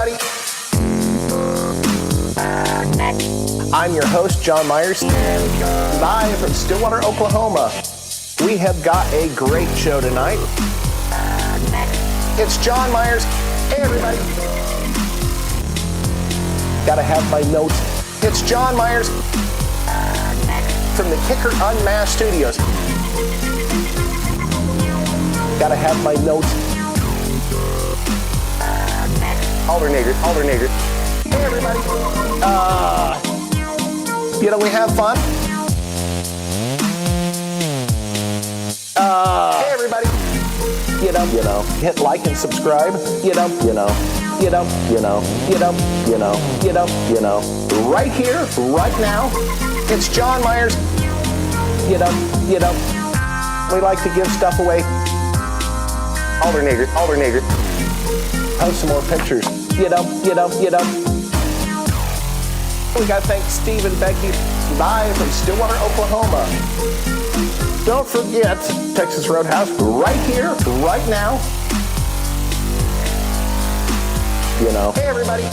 everybody. I'm your host, John Myers, live from Stillwater, Oklahoma. We have got a great show tonight. It's John Myers. Hey, everybody. Gotta have my notes. It's John Myers from the Kicker UnMasked Studios. Gotta have my notes. Alternator. Hey, everybody. We have fun. Hey, everybody. Hit like and subscribe. Right here, right now. It's John Myers. We like to give stuff away. Alternator. Post some more pictures. We got to thank Steve and Becky live from Stillwater, Oklahoma. Don't forget Texas Roadhouse right here, right now. Hey, everybody.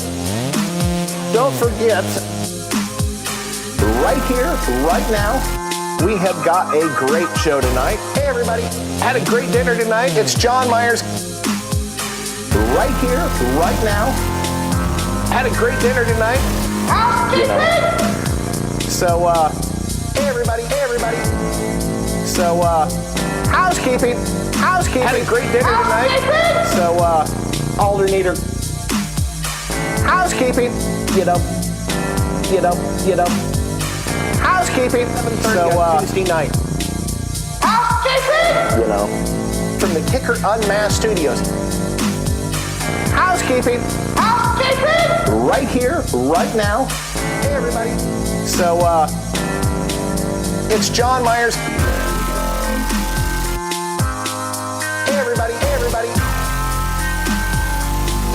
Don't forget right here, right now. We have got a great show tonight. Hey, everybody. Had a great dinner tonight. It's John Myers. Right here, right now. Had a great dinner tonight. So, hey, everybody. So, housekeeping. Had a great dinner tonight. So, alternator. Housekeeping. Housekeeping. So, Tuesday night. Housekeeping. From the Kicker UnMasked Studios. Housekeeping. Right here, right now. Hey, everybody. So, it's John Myers. Hey, everybody.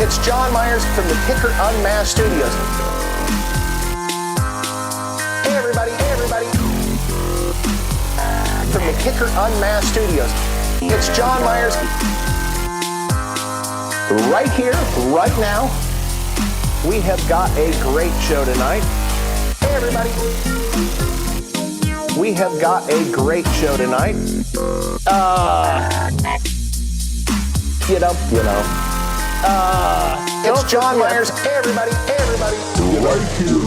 It's John Myers from the Kicker UnMasked Studios. Hey, everybody. From the Kicker UnMasked Studios. It's John Myers. Right here, right now. We have got a great show tonight. Hey, everybody. We have got a great show tonight. It's John Myers. Hey, everybody. Right here.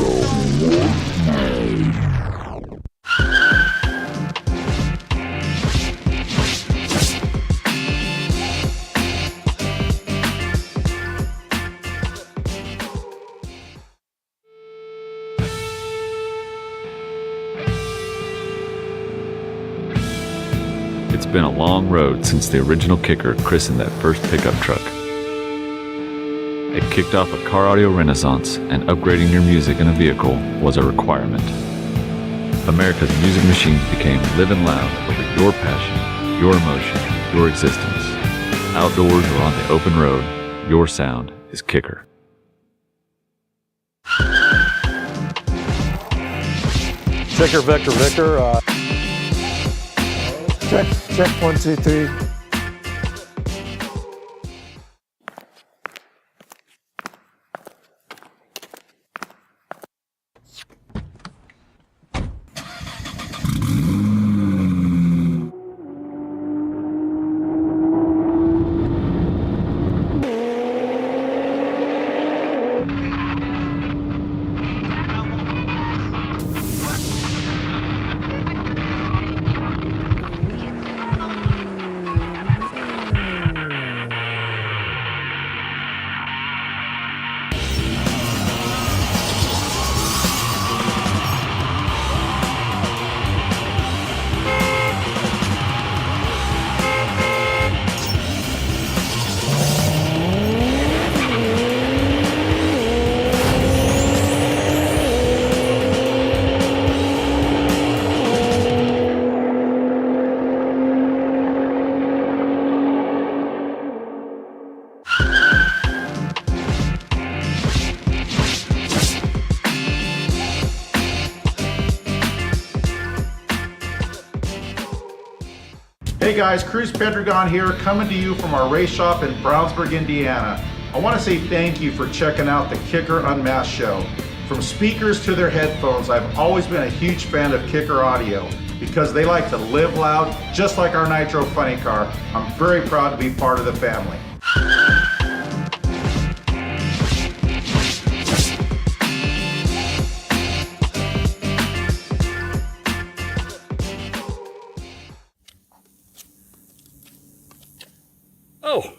It's been a long road since the original Kicker christened that first pickup truck. It kicked off a car audio renaissance, and upgrading your music in a vehicle was a requirement. America's music machines became living loud over your passion, your emotion, your existence. Outdoors or on the open road, your sound is Kicker. Checker, Vector. Check 1, 2, 3. Hey guys, Cruz Pedregon here, coming to you from our race shop in Brownsburg, Indiana. I want to say thank you for checking out the Kicker Unmasked show. From speakers to their headphones, I've always been a huge fan of Kicker Audio because they like to live loud, just like our Nitro Funny Car. I'm very proud to be part of the family. Oh,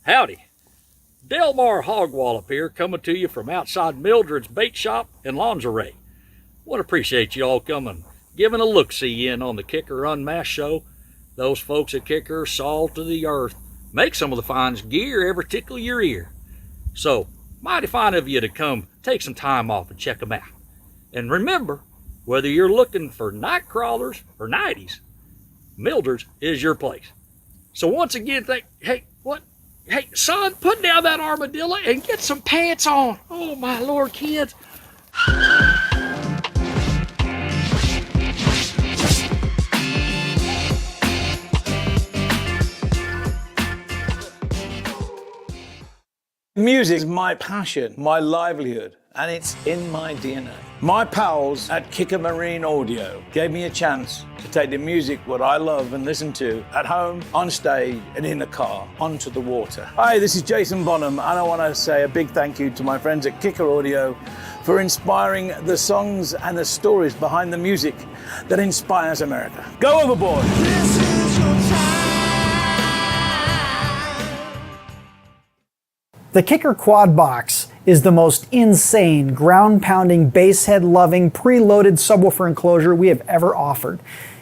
howdy. Delmar Hogwallop here, coming to you from outside Mildred's Bait Shop and Lingerie. Would appreciate you all coming, giving a look-see in on the Kicker Unmasked show. Those folks at Kicker, salt of the earth, make some of the finest gear ever tickle your ear. So, mighty fine of you to come take some time off and check them out. And remember, whether you're looking for night crawlers or nighties, Mildred's is your place. So once again, hey, son, put down that armadillo and get some pants on. Oh, my Lord, kids. Music is my passion, my livelihood, and it's in my DNA. My pals at Kicker Marine Audio gave me a chance to take the music, what I love and listen to, at home, on stage, and in the car, onto the water. Hi, this is Jason Bonham, and I want to say a big thank you to my friends at Kicker Audio for inspiring the songs and the stories behind the music that inspires America. Go overboard! The Kicker Quad Box is the most insane, ground-pounding, basshead-loving, preloaded subwoofer enclosure we have ever offered.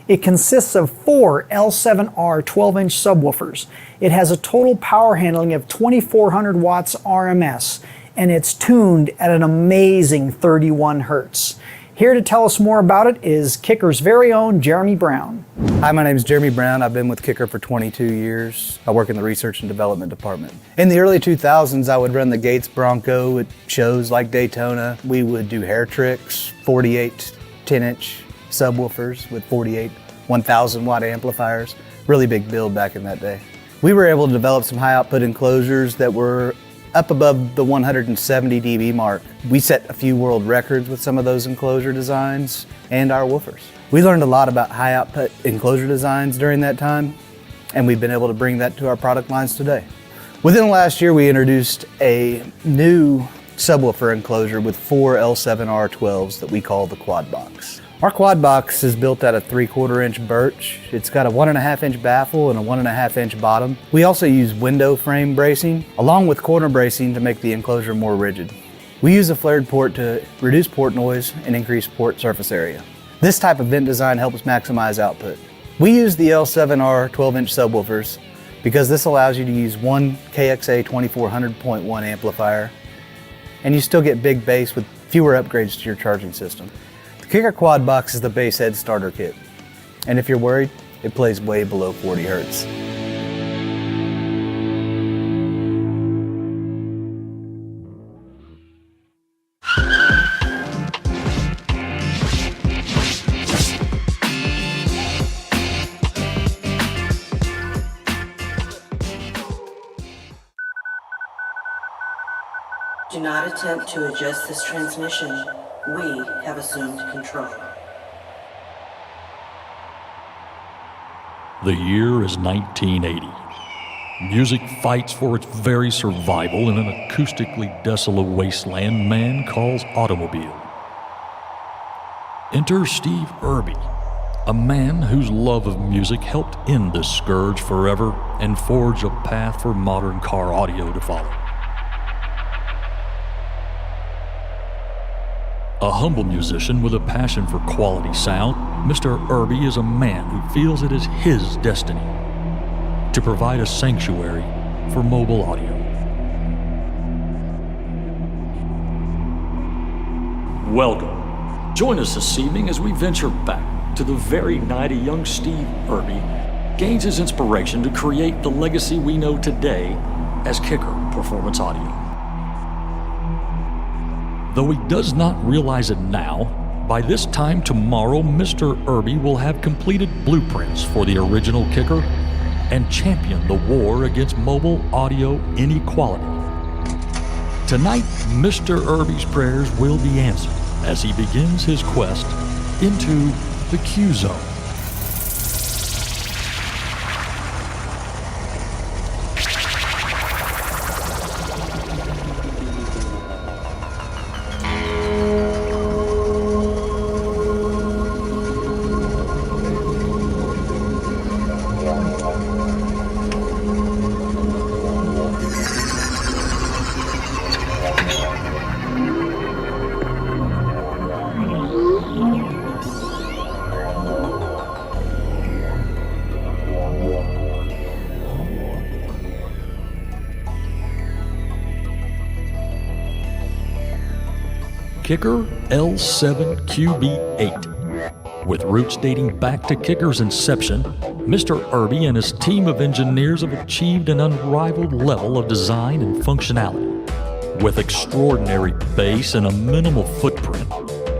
It consists of 4 L7R 12-inch subwoofers. It has a total power handling of 2400 watts RMS, and it's tuned at an amazing 31 hertz. Here to tell us more about it is Kicker's very own Jeremy Brown. Hi, my name is Jeremy Brown. I've been with Kicker for 22 years. I work in the research and development department. In the early 2000s, I would run the Gates Bronco at shows like Daytona. We would do hair tricks, 48 10-inch subwoofers with 48 1,000 watt amplifiers. Really big build back in that day. We were able to develop some high output enclosures that were up above the 170 dB mark. We set a few world records with some of those enclosure designs and our woofers. We learned a lot about high output enclosure designs during that time, and we've been able to bring that to our product lines today. Within the last year, we introduced a new subwoofer enclosure with 4 L7R 12s that we call the Quad Box. Our Quad Box is built out of 3/4 inch birch. It's got a 1.5 inch baffle and a 1.5 inch bottom. We also use window frame bracing along with corner bracing to make the enclosure more rigid. We use a flared port to reduce port noise and increase port surface area. This type of vent design helps maximize output. We use the L7R 12-inch subwoofers because this allows you to use one KXA 2400.1 amplifier, and you still get big bass with fewer upgrades to your charging system. The Kicker Quad Box is the bass head starter kit, and if you're worried, it plays way below 40 hertz. Do not attempt to adjust this transmission. We have assumed control. The year is 1980. Music fights for its very survival in an acoustically desolate wasteland man calls automobile. Enter Steve Irby, a man whose love of music helped end this scourge forever and forge a path for modern car audio to follow. A humble musician with a passion for quality sound, Mr. Irby is a man who feels it is his destiny to provide a sanctuary for mobile audio. Welcome. Join us this evening as we venture back to the very night a young Steve Irby gains his inspiration to create the legacy we know today as Kicker Performance Audio. Though he does not realize it now, by this time tomorrow, Mr. Irby will have completed blueprints for the original Kicker and champion the war against mobile audio inequality. Tonight, Mr. Irby's prayers will be answered as he begins his quest into the Q Zone. Kicker L7QB8. With roots dating back to Kicker's inception, Mr. Irby and his team of engineers have achieved an unrivaled level of design and functionality. With extraordinary base and a minimal footprint,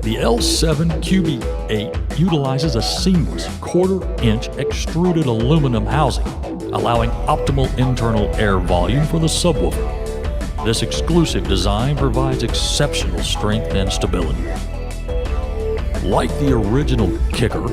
the L7QB8 utilizes a seamless quarter-inch extruded aluminum housing, allowing optimal internal air volume for the subwoofer. This exclusive design provides exceptional strength and stability. Like the original Kicker,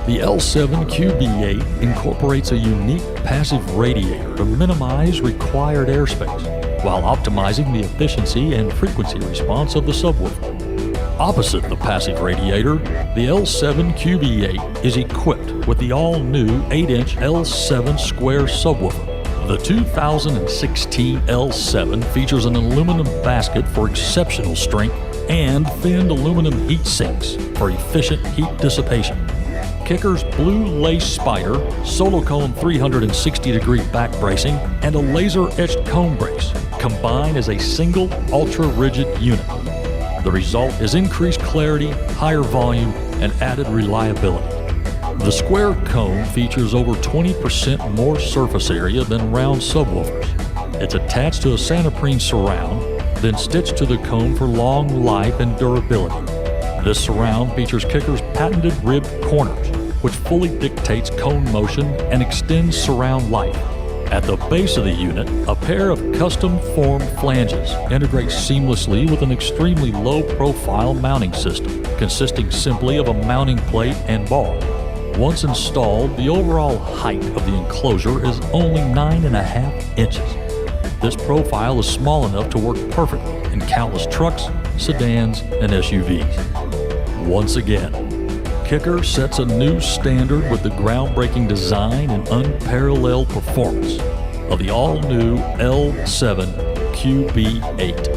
the L7QB8 incorporates a unique passive radiator to minimize required airspace while optimizing the efficiency and frequency response of the subwoofer. Opposite the passive radiator, the L7QB8 is equipped with the all-new 8-inch L7 square subwoofer. The 2016 L7 features an aluminum basket for exceptional strength and thinned aluminum heat sinks for efficient heat dissipation. Kicker's blue lace spider, solo cone 360-degree back bracing, and a laser-etched cone brace combine as a single ultra-rigid unit. The result is increased clarity, higher volume, and added reliability. The square cone features over 20% more surface area than round subwoofers. It's attached to a Santoprene surround, then stitched to the cone for long life and durability. This surround features Kicker's patented ribbed corners, which fully dictates cone motion and extends surround life. At the base of the unit, a pair of custom-formed flanges integrate seamlessly with an extremely low-profile mounting system, consisting simply of a mounting plate and bar. Once installed, the overall height of the enclosure is only 9.5 inches. This profile is small enough to work perfectly in countless trucks, sedans, and SUVs. Once again, Kicker sets a new standard with the groundbreaking design and unparalleled performance of the all-new L7QB8.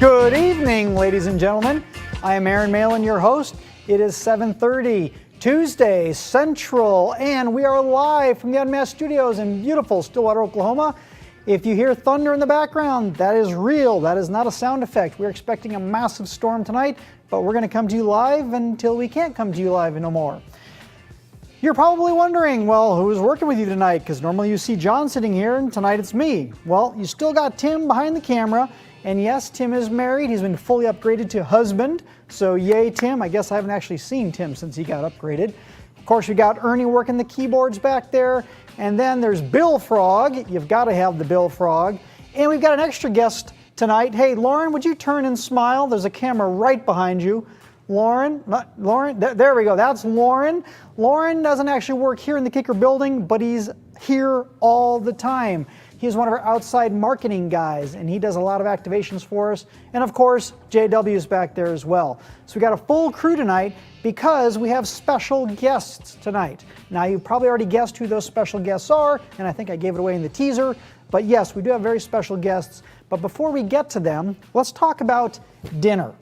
Good evening, ladies and gentlemen. I am Aaron Malin, your host. It is 7:30, Tuesday, Central, and we are live from the UnMasked studios in beautiful Stillwater, Oklahoma. If you hear thunder in the background, that is real. That is not a sound effect. We're expecting a massive storm tonight, but we're going to come to you live until we can't come to you live no more. You're probably wondering, well, who's working with you tonight? Because normally you see John sitting here, and tonight it's me. Well, you still got Tim behind the camera. And yes, Tim is married. He's been fully upgraded to husband. So yay, Tim. I guess I haven't actually seen Tim since he got upgraded. Of course, we got Ernie working the keyboards back there. And then there's Bill Frog. You've got to have the Bill Frog. And we've got an extra guest tonight. Hey, Lauren, would you turn and smile? There's a camera right behind you. Lauren, there we go. That's Lauren. Lauren doesn't actually work here in the Kicker building, but he's here all the time. He's one of our outside marketing guys, and he does a lot of activations for us. And of course, JW is back there as well. So we got a full crew tonight because we have special guests tonight. Now, you probably already guessed who those special guests are, and I think I gave it away in the teaser. But yes, we do have very special guests. But before we get to them, let's talk about dinner.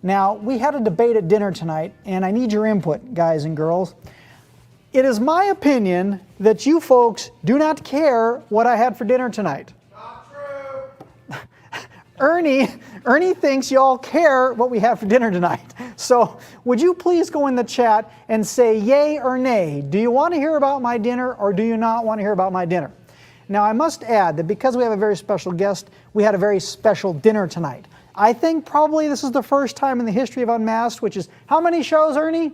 Now, we had a debate at dinner tonight, and I need your input, guys and girls. It is my opinion that you folks do not care what I had for dinner tonight. Not true. Ernie thinks y'all care what we have for dinner tonight. So would you please go in the chat and say yay or nay? Do you want to hear about my dinner or do you not want to hear about my dinner? Now, I must add that because we have a very special guest, we had a very special dinner tonight. I think probably this is the first time in the history of Unmasked, which is how many shows, Ernie?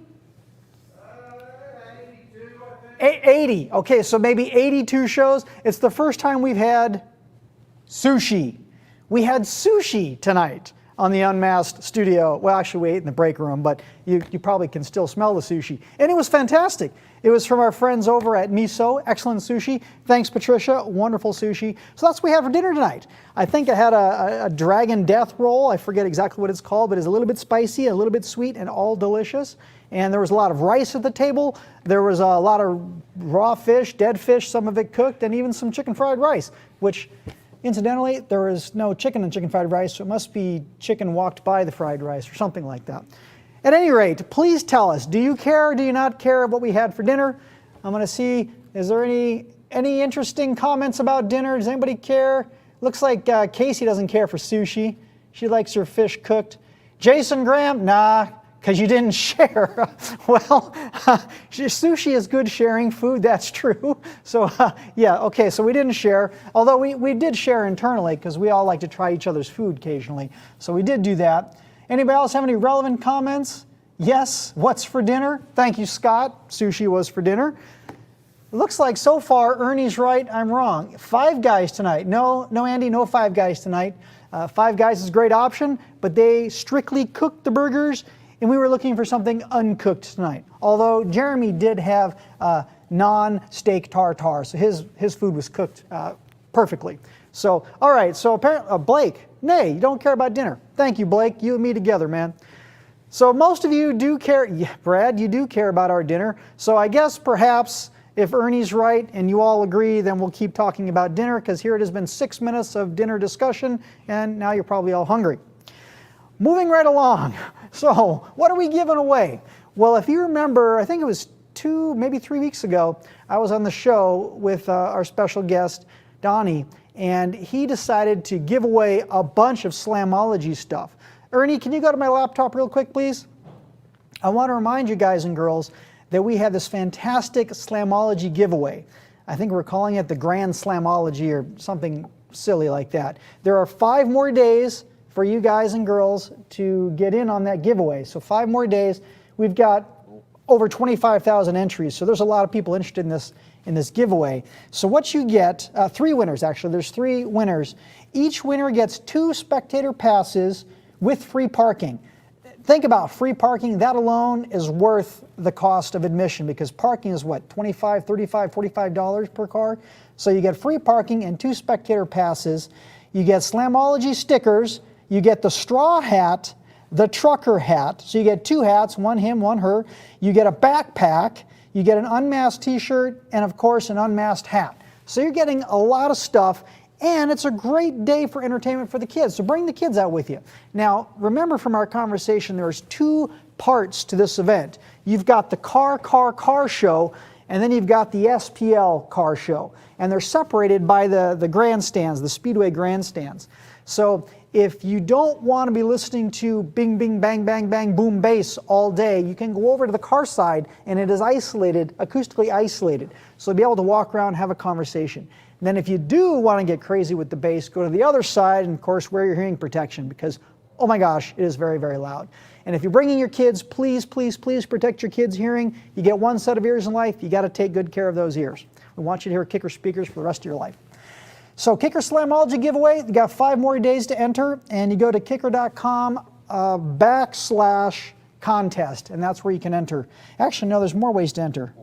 80. Okay, so maybe 82 shows. It's the first time we've had sushi. We had sushi tonight on the Unmasked studio. Well, actually, we ate in the break room, but you probably can still smell the sushi. And it was fantastic. It was from our friends over at Miso. Excellent sushi. Thanks, Patricia. Wonderful sushi. So that's what we have for dinner tonight. I think I had a dragon death roll. I forget exactly what it's called, but it's a little bit spicy, a little bit sweet, and all delicious. And there was a lot of rice at the table. There was a lot of raw fish, dead fish, some of it cooked, and even some chicken fried rice, which, incidentally, there is no chicken in chicken fried rice, so it must be chicken walked by the fried rice or something like that. At any rate, please tell us, do you care or do you not care what we had for dinner? I'm going to see, is there any interesting comments about dinner? Does anybody care? Looks like Casey doesn't care for sushi. She likes her fish cooked. Jason Graham, nah, because you didn't share. Well, sushi is good sharing food, that's true. So yeah, okay, so we didn't share. Although we did share internally because we all like to try each other's food occasionally. So we did do that. Anybody else have any relevant comments? Yes, what's for dinner? Thank you, Scott. Sushi was for dinner. It looks like so far Ernie's right, I'm wrong. Five Guys tonight. No, Andy, no Five Guys tonight. Five Guys is a great option, but they strictly cooked the burgers. And we were looking for something uncooked tonight. Although Jeremy did have non-steak tartare, so his food was cooked perfectly. So, all right, so apparently, Blake, nay, you don't care about dinner. Thank you, Blake, you and me together, man. So most of you do care, yeah, Brad, you do care about our dinner. So I guess perhaps if Ernie's right and you all agree, then we'll keep talking about dinner because here it has been 6 minutes of dinner discussion and now you're probably all hungry. Moving right along. So, what are we giving away? Well, if you remember, I think it was 2, maybe 3 weeks ago, I was on the show with our special guest, Donnie, and he decided to give away a bunch of Slamology stuff. Ernie, can you go to my laptop real quick, please? I want to remind you guys and girls that we had this fantastic Slamology giveaway. I think we're calling it the Grand Slamology or something silly like that. There are 5 more days for you guys and girls to get in on that giveaway. So 5 more days. We've got over 25,000 entries, so there's a lot of people interested in this giveaway. So what you get, 3 winners actually, there's 3 winners. Each winner gets 2 spectator passes with free parking. Think about free parking, that alone is worth the cost of admission because parking is what, $25, $35, $45 per car? So you get free parking and 2 spectator passes. You get Slamology stickers. You get the straw hat, the trucker hat. So you get 2 hats, one him, one her. You get a backpack. You get an Unmasked t-shirt and of course an Unmasked hat. So you're getting a lot of stuff And it's a great day for entertainment for the kids, so bring the kids out with you. Now, remember from our conversation, there's 2 parts to this event. You've got the car show, and then you've got the SPL car show. And they're separated by the grandstands, the Speedway grandstands. So if you don't want to be listening to bing, bing, bang, bang, bang, boom, bass all day, you can go over to the car side, and it is isolated, acoustically isolated. So you'll be able to walk around and have a conversation. And then if you do want to get crazy with the bass, go to the other side and, of course, wear your hearing protection because, oh my gosh, it is very, very loud. And if you're bringing your kids, please, please, please protect your kids' hearing. You get one set of ears in life. You got to take good care of those ears. We want you to hear Kicker speakers for the rest of your life. So Kicker Slamology giveaway, you got 5 more days to enter, and you go to kicker.com /contest, and that's where you can enter. Actually, no, there's more ways to enter.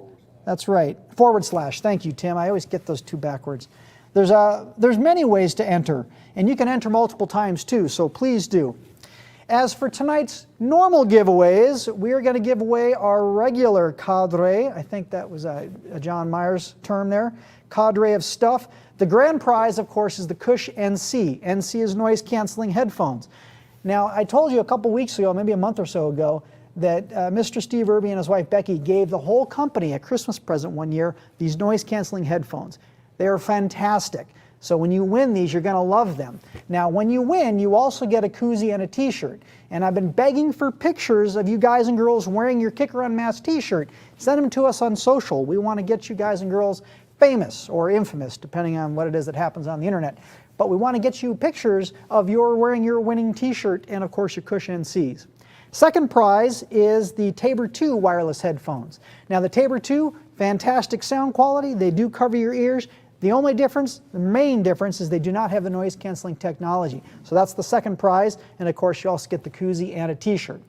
That's right, /. Thank you, Tim. I always get those 2 backwards. There's many ways to enter, and you can enter multiple times too, so please do. As for tonight's normal giveaways, we are going to give away our regular cadre. I think that was a John Myers term there. Cadre of stuff. The grand prize, of course, is the Cush NC. NC is noise-canceling headphones. Now, I told you a couple weeks ago, maybe a month or so ago, that Mr. Steve Irby and his wife Becky gave the whole company a Christmas present one year, these noise-canceling headphones. They are fantastic. So when you win these, you're going to love them. Now, when you win, you also get a koozie and a t-shirt. And I've been begging for pictures of you guys and girls wearing your Kicker Unmasked t-shirt. Send them to us on social. We want to get you guys and girls famous or infamous, depending on what it is that happens on the internet. But we want to get you pictures of your wearing your winning t-shirt and, of course, your Cush NCs. Second prize is the Tabor 2 wireless headphones. Now, the Tabor 2, fantastic sound quality. They do cover your ears. The only difference, the main difference, is they do not have the noise-canceling technology. So that's the second prize, and of course you also get the koozie and a t-shirt.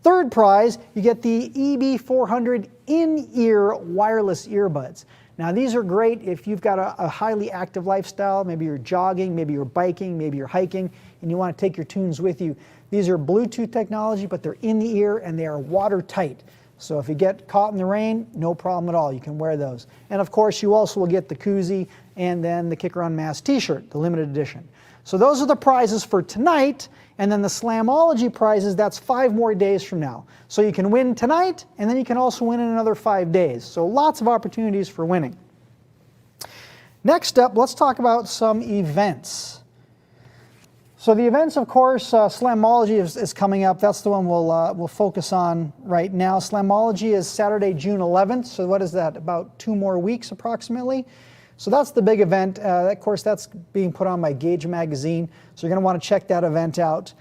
Third prize, you get the EB400 in-ear wireless earbuds. Now these are great if you've got a highly active lifestyle, maybe you're jogging, maybe you're biking, maybe you're hiking, and you want to take your tunes with you. These are Bluetooth technology, but they're in the ear and they are watertight. So if you get caught in the rain, no problem at all. You can wear those. And of course, you also will get the koozie and then the Kicker Unmasked t-shirt, the limited edition. So those are the prizes for tonight. And then the Slamology prizes, that's 5 more days from now. So you can win tonight, and then you can also win in another 5 days. So lots of opportunities for winning. Next up, let's talk about some events. So the events, of course, Slamology is coming up. That's the one we'll focus on right now. Slamology is Saturday, June 11th. So what is that? About 2 more weeks, approximately. So that's the big event. Of course, that's being put on by Gauge Magazine. So you're going to want to check that event out.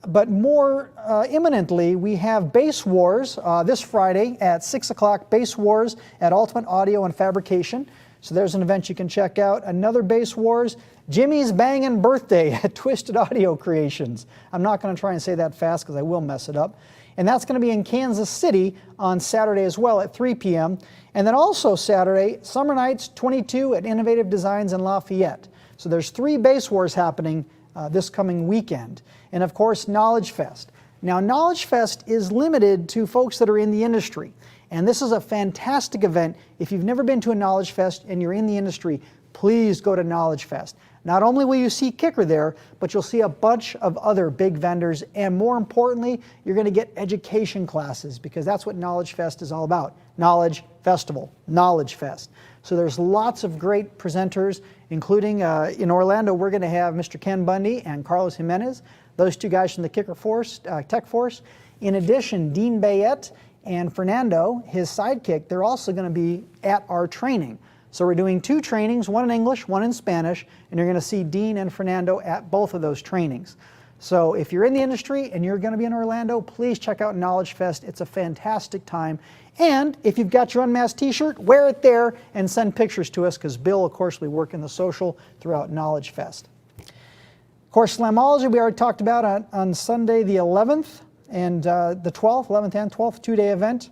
But more imminently, we have Bass Wars this Friday at 6 o'clock. Bass Wars at Ultimate Audio and Fabrication. So there's an event you can check out. Another Bass Wars, Jimmy's Bangin' Birthday at Twisted Audio Creations. I'm not going to try and say that fast because I will mess it up. And that's going to be in Kansas City on Saturday as well at 3 p.m. And then also Saturday, Summer Nights 22 at Innovative Designs in Lafayette. So there's 3 Bass Wars happening this coming weekend. And of course, Knowledge Fest. Now, Knowledge Fest is limited to folks that are in the industry. And this is a fantastic event. If you've never been to a Knowledge Fest and you're in the industry, please go to Knowledge Fest. Not only will you see Kicker there, but you'll see a bunch of other big vendors, and more importantly, you're going to get education classes, because that's what Knowledge Fest is all about. Knowledge Festival, Knowledge Fest. So there's lots of great presenters, including in Orlando, we're going to have Mr. Ken Bundy and Carlos Jimenez, those 2 guys from the Kicker Force, Tech Force. In addition, Dean Bayette and Fernando, his sidekick, they're also going to be at our training. So we're doing 2 trainings, one in English, one in Spanish, and you're going to see Dean and Fernando at both of those trainings. So if you're in the industry and you're going to be in Orlando, please check out Knowledge Fest. It's a fantastic time. And if you've got your Unmasked t-shirt, wear it there and send pictures to us, because Bill, of course, will be working the social throughout Knowledge Fest. Of course, Slamology we already talked about on Sunday the 11th and the 12th, 11th and 12th, 2-day event.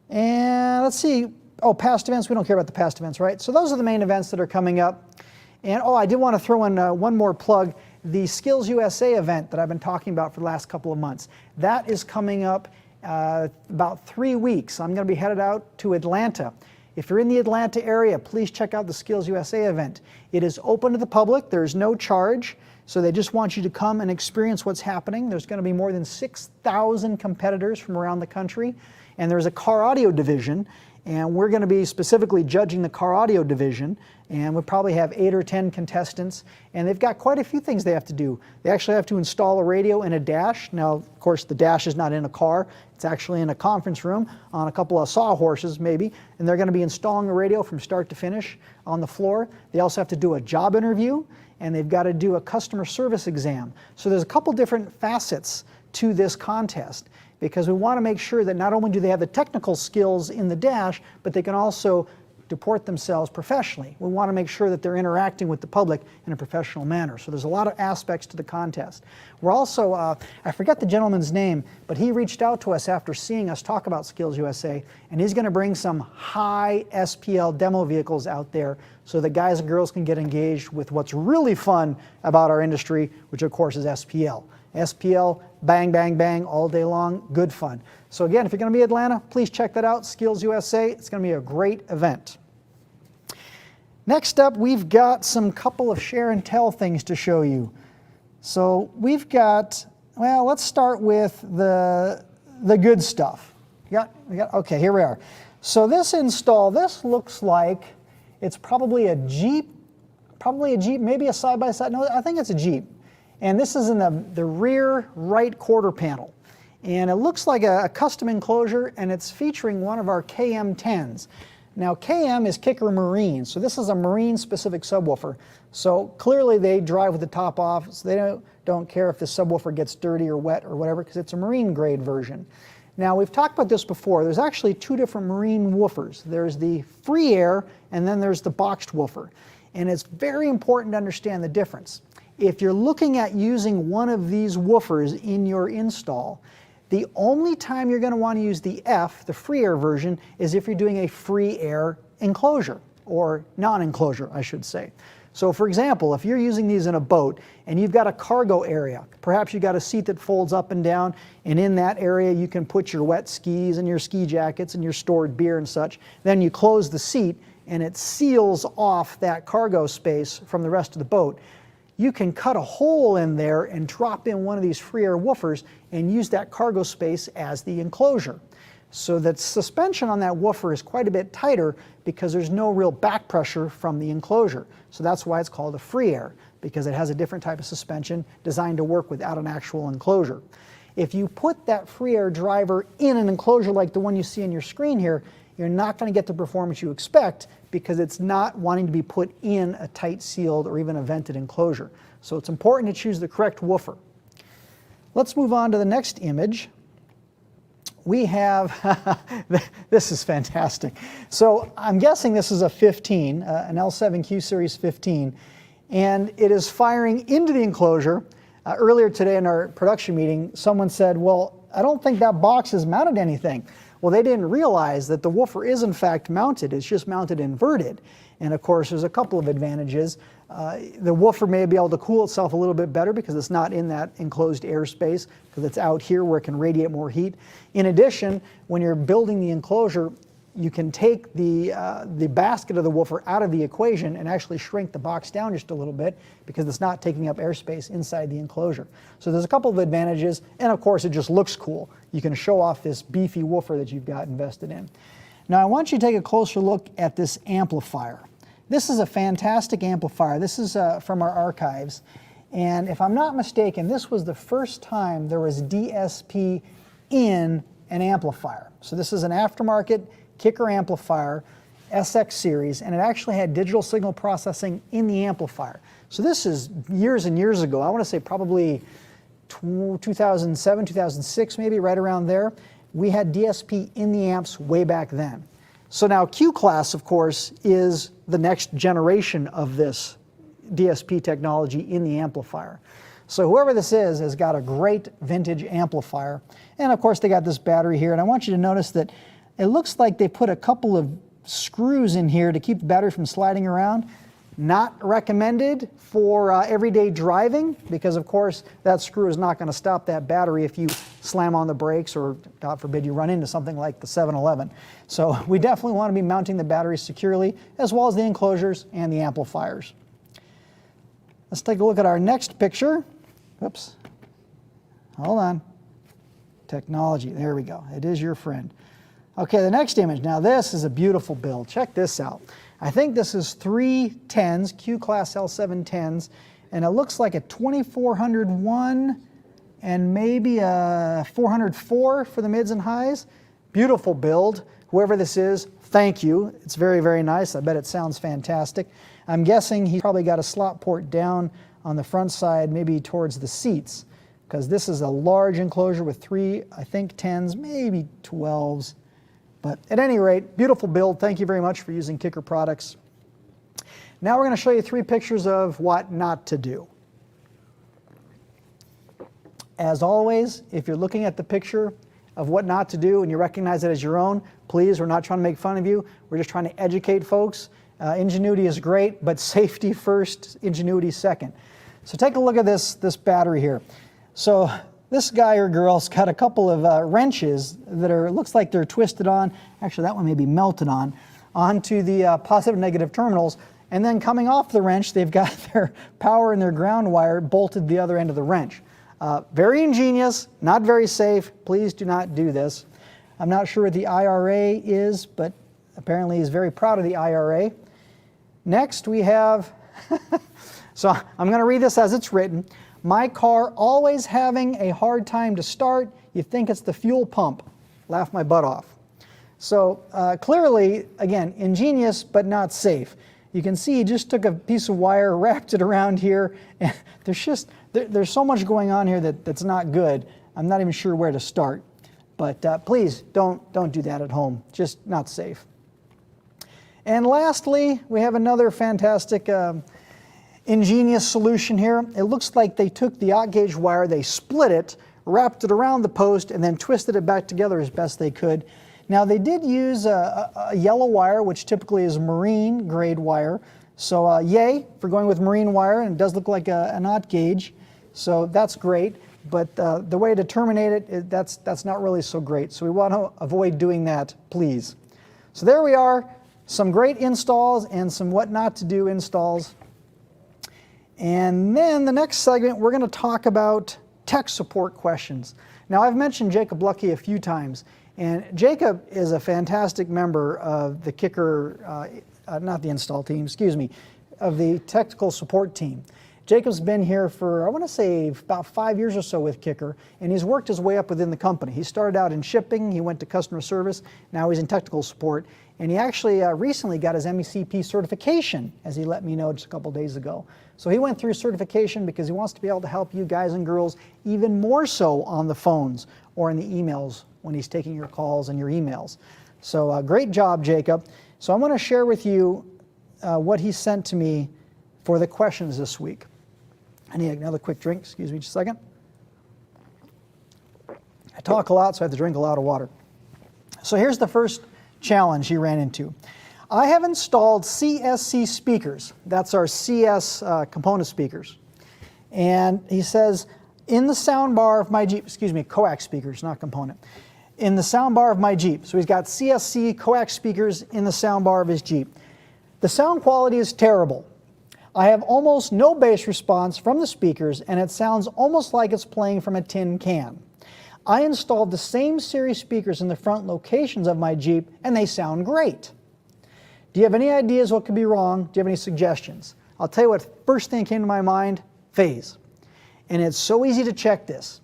And let's see. Oh, past events, we don't care about the past events, right? So those are the main events that are coming up. And I did want to throw in one more plug. The Skills USA event that I've been talking about for the last couple of months, that is coming up about 3 weeks. I'm going to be headed out to Atlanta. If you're in the Atlanta area, please check out the Skills USA event. It is open to the public. There's no charge. So they just want you to come and experience what's happening. There's going to be more than 6,000 competitors from around the country. And there's a car audio division. And we're going to be specifically judging the car audio division, and we'll probably have 8 or 10 contestants, and they've got quite a few things they have to do. They actually have to install a radio and a dash. Now, of course, the dash is not in a car. It's actually in a conference room on a couple of sawhorses maybe, and they're going to be installing a radio from start to finish on the floor. They also have to do a job interview, and they've got to do a customer service exam. So there's a couple different facets to this contest, because we want to make sure that not only do they have the technical skills in the dash, but they can also deport themselves professionally. We want to make sure that they're interacting with the public in a professional manner. So there's a lot of aspects to the contest. We're also, I forget the gentleman's name, but he reached out to us after seeing us talk about Skills USA, and he's going to bring some high SPL demo vehicles out there so that guys and girls can get engaged with what's really fun about our industry, which of course is SPL. SPL, bang, bang, bang, all day long, good fun. So again, if you're going to be in Atlanta, please check that out, Skills USA. It's going to be a great event. Next up, we've got some couple of share and tell things to show you. So we've got, well, let's start with the good stuff. Okay, here we are. So this install, this looks like it's probably a Jeep, maybe a side-by-side. No, I think it's a Jeep. And this is in the rear right quarter panel. And it looks like a custom enclosure, and it's featuring one of our KM10s. Now KM is Kicker Marine, so this is a marine specific subwoofer. So clearly they drive with the top off, so they don't care if the subwoofer gets dirty or wet or whatever, because it's a marine grade version. Now we've talked about this before. There's actually two different marine woofers. There's the free air, and then there's the boxed woofer. And it's very important to understand the difference. If you're looking at using one of these woofers in your install, the only time you're going to want to use the F, the free air version, is if you're doing a free air enclosure, or non-enclosure, I should say. So for example, if you're using these in a boat and you've got a cargo area, perhaps you've got a seat that folds up and down, and in that area you can put your wet skis and your ski jackets and your stored beer and such. Then you close the seat and it seals off that cargo space from the rest of the boat. You can cut a hole in there and drop in one of these free air woofers and use that cargo space as the enclosure. So that suspension on that woofer is quite a bit tighter because there's no real back pressure from the enclosure. So that's why it's called a free air, because it has a different type of suspension designed to work without an actual enclosure. If you put that free air driver in an enclosure like the one you see on your screen here, you're not going to get the performance you expect because it's not wanting to be put in a tight sealed or even a vented enclosure. So it's important to choose the correct woofer. Let's move on to the next image. We have, this is fantastic. So I'm guessing this is a 15, an L7Q Series 15, and it is firing into the enclosure. Earlier today in our production meeting, someone said, well, I don't think that box is mounted to anything. Well, they didn't realize that the woofer is in fact mounted. It's just mounted inverted. And of course, there's a couple of advantages. The woofer may be able to cool itself a little bit better because it's not in that enclosed airspace, because it's out here where it can radiate more heat. In addition, when you're building the enclosure, you can take the basket of the woofer out of the equation and actually shrink the box down just a little bit because it's not taking up airspace inside the enclosure. So there's a couple of advantages, and of course it just looks cool. You can show off this beefy woofer that you've got invested in. Now I want you to take a closer look at this amplifier. This is a fantastic amplifier. This is from our archives, and if I'm not mistaken, this was the first time there was DSP in an amplifier. So this is an aftermarket Kicker amplifier, SX series, and it actually had digital signal processing in the amplifier. So this is years and years ago. I want to say probably 2007, 2006, maybe right around there. We had DSP in the amps way back then. So now Q-Class, of course, is the next generation of this DSP technology in the amplifier. So whoever this is has got a great vintage amplifier. And of course they got this battery here, and I want you to notice that it looks like they put a couple of screws in here to keep the battery from sliding around. Not recommended for everyday driving because, of course, that screw is not going to stop that battery if you slam on the brakes or, God forbid, you run into something like the 7-Eleven. So we definitely want to be mounting the batteries securely, as well as the enclosures and the amplifiers. Let's take a look at our next picture. Whoops. Hold on. Technology. There we go. It is your friend. Okay, the next image. Now this is a beautiful build. Check this out. I think this is 3 10s, Q-Class L7 10s, and it looks like a 2401 and maybe a 404 for the mids and highs. Beautiful build. Whoever this is, thank you. It's very, very nice. I bet it sounds fantastic. I'm guessing he probably got a slot port down on the front side, maybe towards the seats, because this is a large enclosure with 3, I think, 10s, maybe 12s. But at any rate, beautiful build. Thank you very much for using Kicker products. Now we're going to show you 3 pictures of what not to do. As always, if you're looking at the picture of what not to do and you recognize it as your own, please, we're not trying to make fun of you. We're just trying to educate folks. Ingenuity is great, but safety first, ingenuity second. So take a look at this battery here. So this guy or girl's got a couple of wrenches that looks like they're twisted on, actually that one may be melted on, onto the positive and negative terminals, and then coming off the wrench they've got their power and their ground wire bolted the other end of the wrench. Very ingenious, not very safe. Please do not do this. I'm not sure what the IRA is, but apparently he's very proud of the IRA. Next we have, so I'm going to read this as it's written. My car always having a hard time to start. You think it's the fuel pump. Laugh my butt off. So clearly, again, ingenious but not safe. You can see he just took a piece of wire, wrapped it around here, and there's so much going on here that's not good. I'm not even sure where to start. But please don't do that at home. Just not safe. And lastly, we have another fantastic ingenious solution here. It looks like they took the aught gauge wire, they split it, wrapped it around the post, and then twisted it back together as best they could. Now they did use a yellow wire, which typically is marine grade wire. So yay for going with marine wire, and it does look like an aught gauge. So that's great, but the way to terminate it, that's not really so great. So we want to avoid doing that, please. So there we are, some great installs and some what not to do installs. And then the next segment, we're going to talk about tech support questions. Now, I've mentioned Jacob Lucky a few times, and Jacob is a fantastic member of the Kicker, not the install team, excuse me, of the technical support team. Jacob's been here for, I want to say, about 5 years or so with Kicker, and he's worked his way up within the company. He started out in shipping, he went to customer service, now he's in technical support, and he actually recently got his MECP certification, as he let me know just a couple days ago. So he went through certification because he wants to be able to help you guys and girls even more so on the phones or in the emails when he's taking your calls and your emails. So great job, Jacob. So I'm going to share with you what he sent to me for the questions this week. I need another quick drink, excuse me just a second. I talk a lot, so I have to drink a lot of water. So here's the first challenge he ran into. I have installed CSC speakers. That's our CS component speakers. And he says, in the sound bar of my Jeep, excuse me, coax speakers, not component. In the sound bar of my Jeep. So he's got CSC coax speakers in the sound bar of his Jeep. The sound quality is terrible. I have almost no bass response from the speakers, and it sounds almost like it's playing from a tin can. I installed the same series speakers in the front locations of my Jeep, and they sound great. Do you have any ideas what could be wrong? Do you have any suggestions? I'll tell you what, first thing that came to my mind, phase. And it's so easy to check this.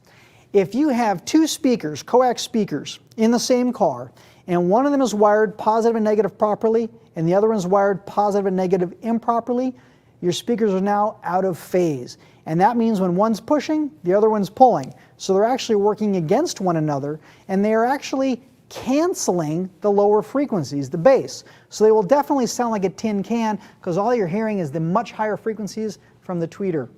If you have 2 speakers, coax speakers, in the same car, and one of them is wired positive and negative properly, and the other one is wired positive and negative improperly, your speakers are now out of phase. And that means when one's pushing, the other one's pulling. So they're actually working against one another, and they are actually canceling the lower frequencies, the bass. So they will definitely sound like a tin can, because all you're hearing is the much higher frequencies from the tweeter.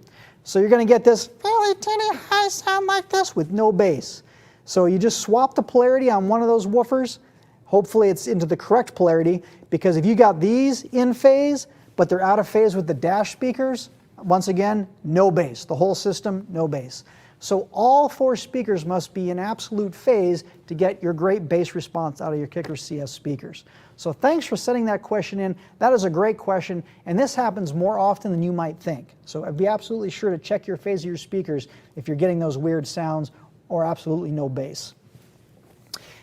So you're going to get this really tinny high sound like this with no bass. So you just swap the polarity on one of those woofers. Hopefully it's into the correct polarity, because if you got these in phase, but they're out of phase with the dash speakers, once again, no bass. The whole system, no bass. So all 4 speakers must be in absolute phase to get your great bass response out of your Kicker CS speakers. So thanks for sending that question in. That is a great question, and this happens more often than you might think. So be absolutely sure to check your phase of your speakers if you're getting those weird sounds or absolutely no bass.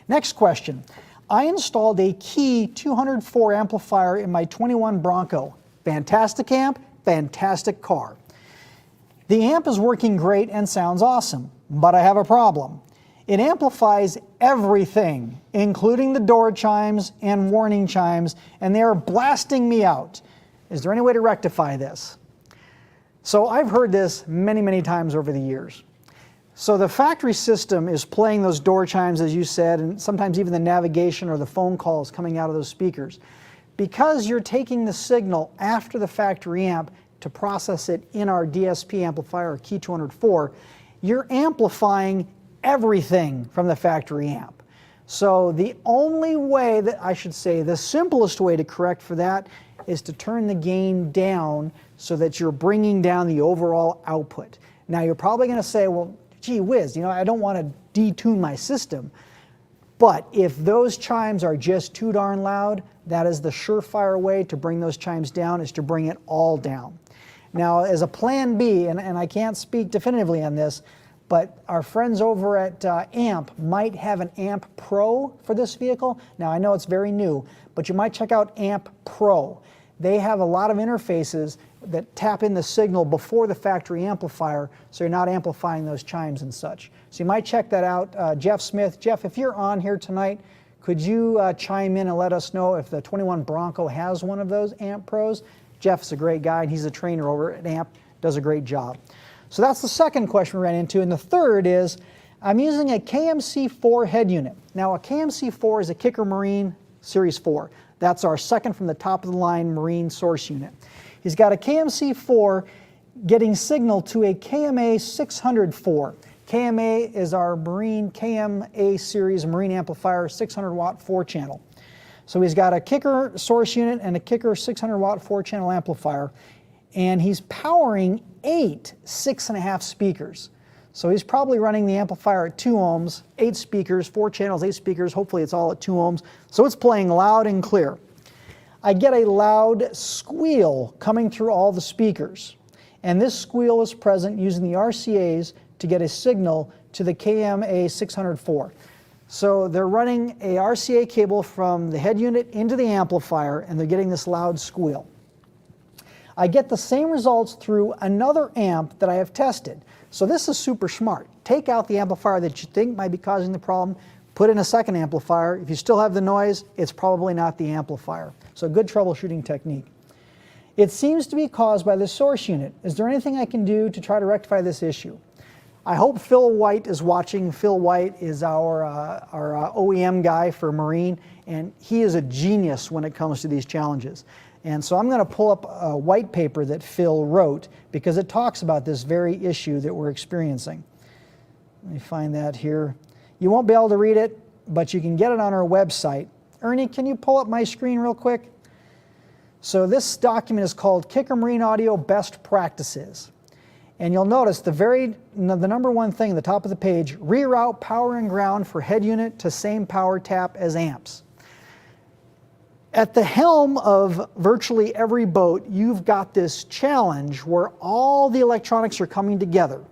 Next question. I installed a Key 204 amplifier in my 21 Bronco. Fantastic amp, fantastic car. The amp is working great and sounds awesome, but I have a problem. It amplifies everything, including the door chimes and warning chimes, and they are blasting me out. Is there any way to rectify this? So I've heard this many, many times over the years. So the factory system is playing those door chimes, as you said, and sometimes even the navigation or the phone calls coming out of those speakers. Because you're taking the signal after the factory amp to process it in our DSP amplifier, or Key 204, you're amplifying everything from the factory amp. So the only way that, I should say, the simplest way to correct for that is to turn the gain down so that you're bringing down the overall output. Now you're probably going to say, well, gee whiz, I don't want to detune my system. But if those chimes are just too darn loud, that is the surefire way to bring those chimes down, is to bring it all down. Now, as a plan B, and I can't speak definitively on this, but our friends over at AMP might have an AMP Pro for this vehicle. Now, I know it's very new, but you might check out AMP Pro. They have a lot of interfaces that tap in the signal before the factory amplifier, so you're not amplifying those chimes and such. So you might check that out. Jeff Smith. Jeff, if you're on here tonight, could you chime in and let us know if the 21 Bronco has one of those AMP Pros? Jeff's a great guy, and he's a trainer over at AMP, does a great job. So that's the second question we ran into. And the third is, I'm using a KMC4 head unit. Now, a KMC4 is a Kicker Marine Series 4. That's our second from the top of the line Marine source unit. He's got a KMC4 getting signal to a KMA 604. KMA is our Marine KMA series Marine amplifier, 600 watt 4-channel. So he's got a Kicker source unit and a Kicker 600 watt 4-channel amplifier, and he's powering 8 6.5 speakers. So he's probably running the amplifier at 2 ohms, 8 speakers, 4 channels, 8 speakers, hopefully it's all at 2 ohms. So it's playing loud and clear. I get a loud squeal coming through all the speakers, and this squeal is present using the RCAs to get a signal to the KMA 604. So they're running a RCA cable from the head unit into the amplifier, and they're getting this loud squeal. I get the same results through another amp that I have tested. So this is super smart. Take out the amplifier that you think might be causing the problem, put in a second amplifier. If you still have the noise, it's probably not the amplifier. So good troubleshooting technique. It seems to be caused by the source unit. Is there anything I can do to try to rectify this issue? I hope Phil White is watching. Phil White is our OEM guy for Marine, and he is a genius when it comes to these challenges. And so I'm going to pull up a white paper that Phil wrote because it talks about this very issue that we're experiencing. Let me find that here. You won't be able to read it, but you can get it on our website. Ernie, can you pull up my screen real quick? So this document is called Kicker Marine Audio Best Practices. And you'll notice the number one thing at the top of the page, reroute power and ground for head unit to same power tap as amps. At the helm of virtually every boat, you've got this challenge where all the electronics are coming together.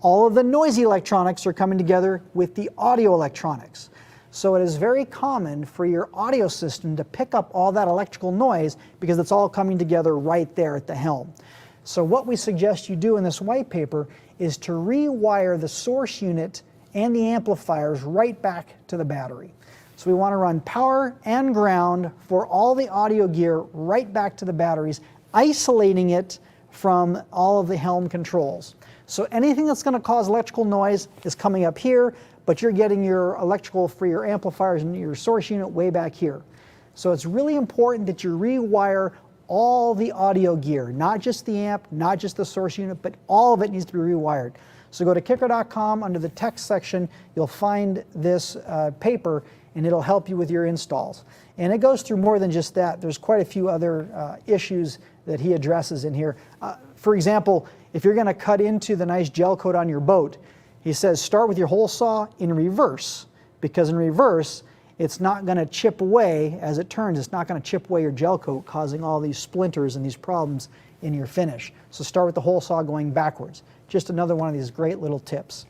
All of the noisy electronics are coming together with the audio electronics. So it is very common for your audio system to pick up all that electrical noise because it's all coming together right there at the helm. So what we suggest you do in this white paper is to rewire the source unit and the amplifiers right back to the battery. So we want to run power and ground for all the audio gear right back to the batteries, isolating it from all of the helm controls. So anything that's going to cause electrical noise is coming up here, but you're getting your electrical for your amplifiers and your source unit way back here. So it's really important that you rewire all the audio gear, not just the amp, not just the source unit, but all of it needs to be rewired. So go to kicker.com, under the text section, you'll find this paper, and it'll help you with your installs. And it goes through more than just that. There's quite a few other issues that he addresses in here. For example, if you're going to cut into the nice gel coat on your boat, he says start with your hole saw in reverse, because in reverse it's not going to chip away as it turns. It's not going to chip away your gel coat, causing all these splinters and these problems in your finish. So start with the hole saw going backwards. Just another one of these great little tips.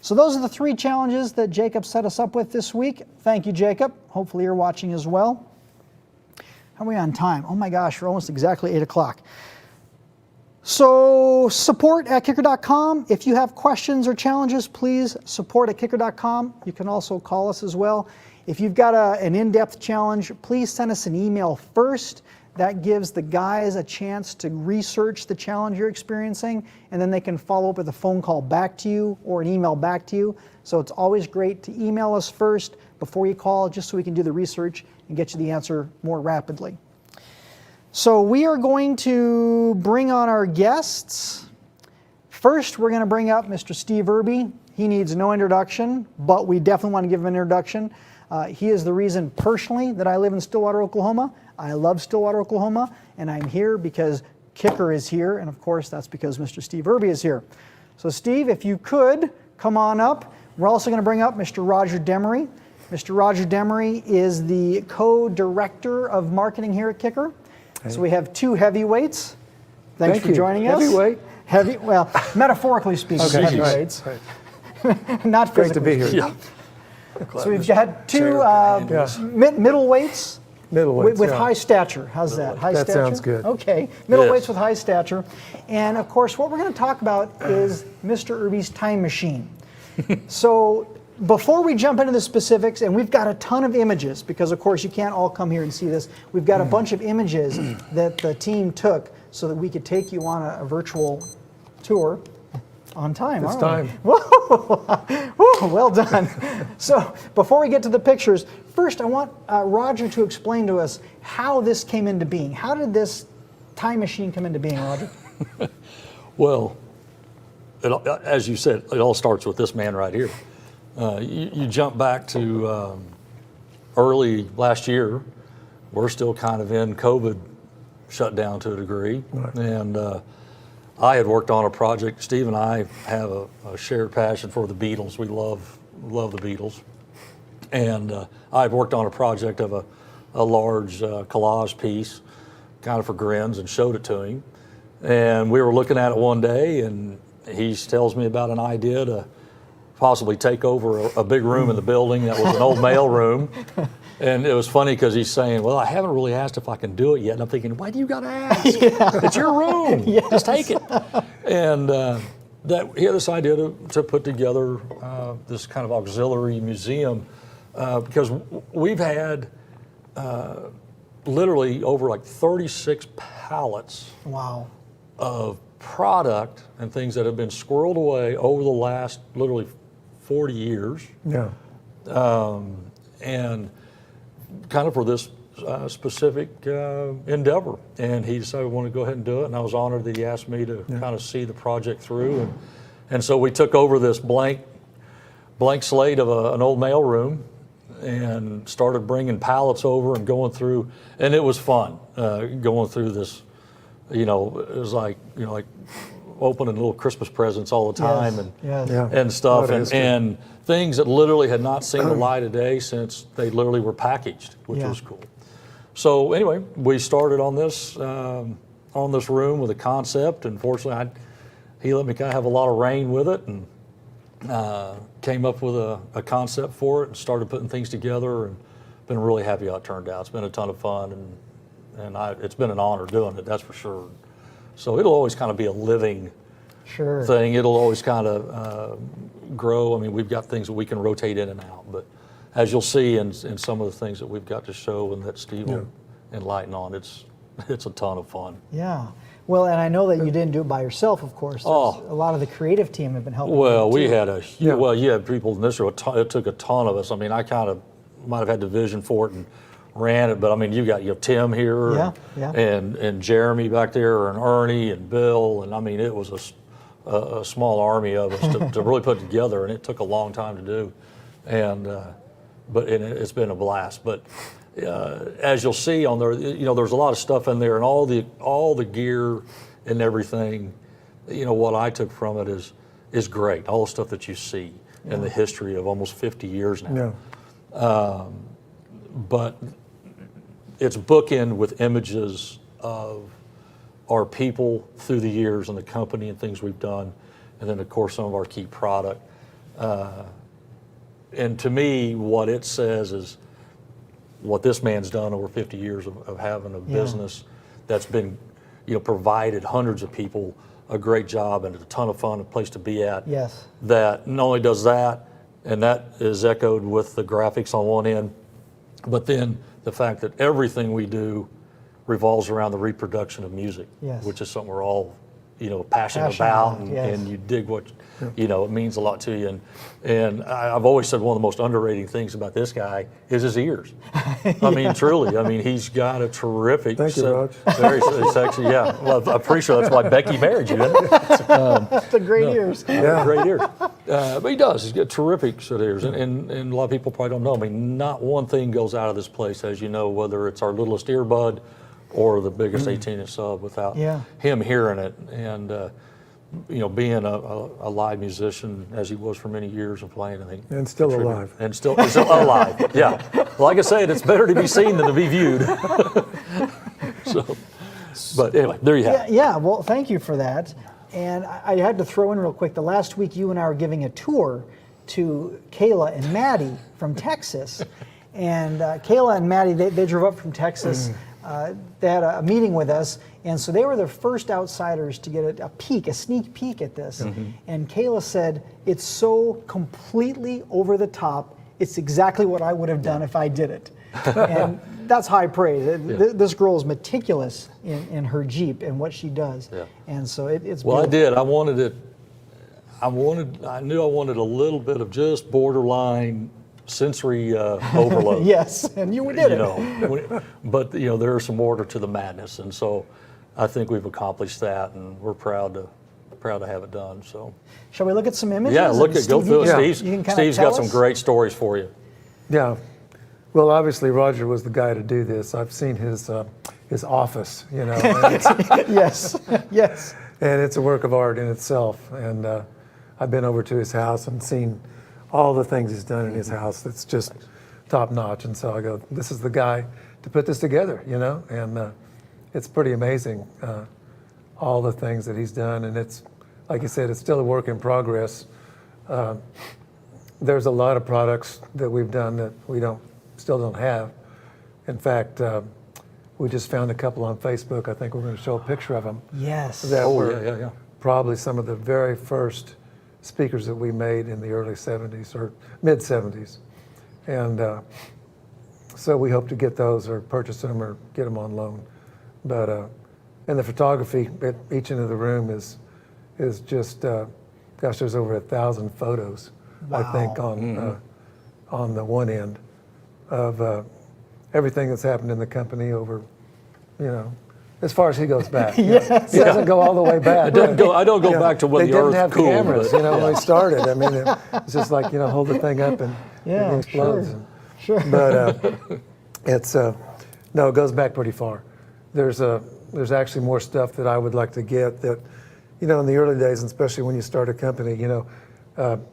So those are the 3 challenges that Jacob set us up with this week. Thank you, Jacob. Hopefully you're watching as well. How are we on time? Oh my gosh, we're almost exactly 8 o'clock. So support@kicker.com. If you have questions or challenges, please support@kicker.com. You can also call us as well. If you've got an in-depth challenge, please send us an email first. That gives the guys a chance to research the challenge you're experiencing, and then they can follow up with a phone call back to you or an email back to you. So it's always great to email us first before you call, just so we can do the research and get you the answer more rapidly. So we are going to bring on our guests. First, we're going to bring up Mr. Steve Irby. He needs no introduction, but we definitely want to give him an introduction. He is the reason personally that I live in Stillwater, Oklahoma. I love Stillwater, Oklahoma, and I'm here because Kicker is here, and of course that's because Mr. Steve Irby is here. So Steve, if you could, come on up. We're also going to bring up Mr. Roger Demaree. Mr. Roger Demaree is the co-director of marketing here at Kicker. So we have 2 heavyweights. Thanks for joining us. Heavyweight? Well, metaphorically speaking, okay. Heavyweights. Right. Not physically. Great to be here. Yeah. So we've had 2 middleweights. Middleweights, with high stature. How's that? High that stature? sounds good. Okay, middleweights with high stature. And of course, what we're going to talk about is Mr. Irby's time machine. So before we jump into the specifics, and we've got a ton of images, because of course you can't all come here and see this. We've got a bunch of images that the team took so that we could take you on a virtual tour on time. It's time. Whoa, well done. So before we get to the pictures, first I want Roger to explain to us how this came into being. How did this time machine come into being, Roger? Well, as you said, it all starts with this man right here. You jump back to early last year. We're still kind of in COVID shutdown to a degree. Right. And I had worked on a project. Steve and I have a shared passion for the Beatles. We love the Beatles. And I had worked on a project of a large collage piece, kind of for grins, and showed it to him. And we were looking at it one day, and he tells me about an idea to possibly take over a big room in the building that was an old mail room. And it was funny because he's saying, well, I haven't really asked if I can do it yet. And I'm thinking, why do you got to ask? It's your room. Just take it. And he had this idea to put together this kind of auxiliary museum because we've had literally over like 36 pallets of product and things that have been squirreled away over the last literally 40 years. Yeah. And kind of for this specific endeavor. And he decided we want to go ahead and do it. And I was honored that he asked me to kind of see the project through. And so we took over this blank slate of an old mail room and started bringing pallets over and going through. And it was fun going through this. You know, it was like, like opening little Christmas presents all the time and stuff and things that literally had not seen the light of day since they literally were packaged, which was cool. So anyway, we started on this room with a concept, and fortunately he let me kind of have a lot of reign with it, and came up with a concept for it and started putting things together, and been really happy how it turned out. It's been a ton of fun, and it's been an honor doing it, that's for sure. So it'll always kind of be a living thing. It'll always kind of grow. I mean, we've got things that we can rotate in and out, but as you'll see in some of the things that we've got to show and that Steve will enlighten on, it's a ton of fun. Yeah. Well, and I know that you didn't do it by yourself, of course. A lot of the creative team have been helping. Well, we had you had people in this room. It took a ton of us. I mean, I kind of might have had the vision for it and ran it, but I mean, you got Tim here, and Jeremy back there, and Ernie and Bill, and I mean, it was a small army of us to really put together, and it took a long time to do, but it's been a blast. But as you'll see on there, there's a lot of stuff in there, and all the gear and everything. What I took from it is great. All the stuff that you see in the history of almost 50 years now. Yeah. But it's bookend with images of our people through the years and the company and things we've done, and then of course some of our key product. And to me, what it says is what this man's done over 50 years of having a business that's been, provided hundreds of people a great job and a ton of fun, a place to be at. Yes. That not only does that, and that is echoed with the graphics on one end, but then the fact that everything we do revolves around the reproduction of music, which is something we're all, passionate about, and you dig what, it means a lot to you. And I've always said one of the most underrated things about this guy is his ears. I mean, truly. I mean, he's got a terrific, Thank you, Raj. very sexy, Well, I'm pretty sure that's why Becky married you, isn't it? The great ears. Yeah, great ears. But he does. He's got terrific set of ears. And a lot of people probably don't know. I mean, not one thing goes out of this place, as you know, whether it's our littlest earbud or the biggest 18-inch sub without him hearing it. And, being a live musician, as he was for many years and playing, I think. And still alive. And still alive, yeah. Like I said, it's better to be seen than to be viewed. But anyway, there you have it. Yeah, well, thank you for that. And I had to throw in real quick, the last week you and I were giving a tour to Kayla and Maddie from Texas. And Kayla and Maddie, they drove up from Texas. They had a meeting with us, and so they were the first outsiders to get a sneak peek at this. And Kayla said, it's so completely over the top, it's exactly what I would have done if I did it. And that's high praise. This girl is meticulous in her Jeep and what she does. And so it's well, beautiful. I wanted it. I knew I wanted a little bit of just borderline sensory overload. Yes, and you did it. But there is some order to the madness, and so I think we've accomplished that, and we're proud to have it done. So, shall we look at some images? Yeah, go through it. Steve's got some great stories for you. Yeah. Well, obviously Roger was the guy to do this. I've seen his office, and yes, yes. And it's a work of art in itself. And I've been over to his house and seen all the things he's done in his house. That's just top notch. And so I go, this is the guy to put this together, and it's pretty amazing, all the things that he's done. And it's, like you said, it's still a work in progress. There's a lot of products that we've done that we still don't have. In fact, we just found a couple on Facebook. I think we're going to show a picture of them. Yes. That were probably some of the very first speakers that we made in the early 70s or mid 70s. And so we hope to get those or purchase them or get them on loan. But and the photography at each end of the room is just, gosh, there's over 1,000 photos, I think, on the one end of everything that's happened in the company over, as far as he goes back. Yes. He doesn't go all the way back. I don't go back to when the earth They didn't have cooled, cameras, when we started. I mean, it's just like, hold the thing up and it explodes. Sure. But it's, no, it goes back pretty far. There's actually more stuff that I would like to get that, in the early days, and especially when you start a company,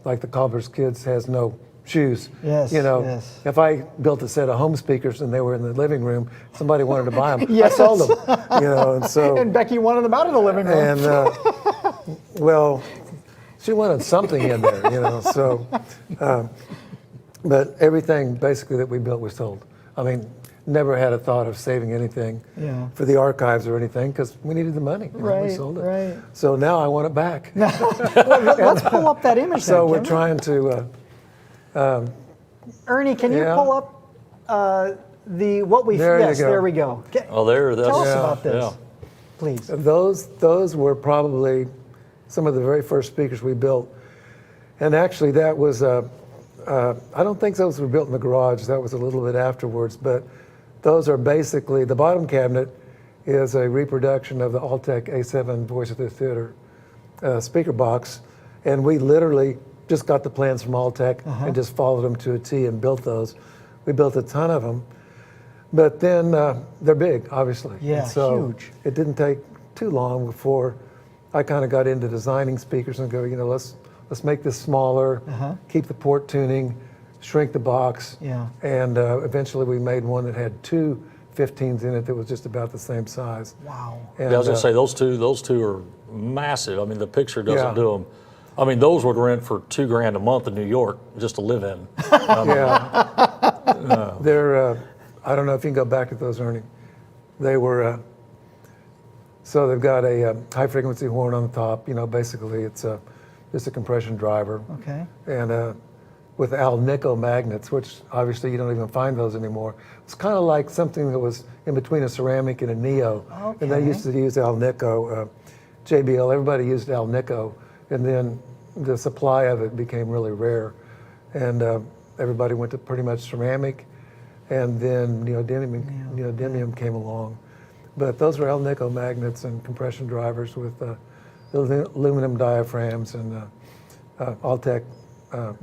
like the Cobbler's Kids has no shoes. Yes, yes. If I built a set of home speakers and they were in the living room, somebody wanted to buy them. Yes. I sold them. And so. And Becky wanted them out of the living room. And well, she wanted something in there, So, but everything basically that we built was sold. I mean, never had a thought of saving anything for the archives or anything because we needed the money. We sold it. Right. So now I want it back. Let's pull up that image. So we're trying to. Ernie, can you pull up what we? Yes, there we go. Oh, there. Tell us about this, please. Those were probably some of the very first speakers we built, and actually that was. I don't think those were built in the garage. That was a little bit afterwards, but those are basically the bottom cabinet is a reproduction of the Altec A7 Voice of the Theater speaker box, and we literally just got the plans from Altec and just followed them to a T and built those. We built a ton of them. But then they're big, obviously. Yeah, and so huge. It didn't take too long before I kind of got into designing speakers and go, let's make this smaller, keep the port tuning, shrink the box. Yeah. And eventually we made one that had two 15s in it that was just about the same size. Wow. And, Yeah, I was gonna say those two are massive. I mean, the picture doesn't do them. I mean, those would rent for $2,000 a month in New York just to live in. They're, I don't know if you can go back to those, Ernie. They were, so they've got a high frequency horn on the top. Basically it's just a compression driver. Okay. And with Alnico magnets, which obviously you don't even find those anymore. It's kind of like something that was in between a ceramic and a Neo. Okay. And they used to use Alnico, JBL, everybody used Alnico. And then the supply of it became really rare. And everybody went to pretty much ceramic. And then neodymium came along. But those were Alnico magnets and compression drivers with aluminum diaphragms and Altec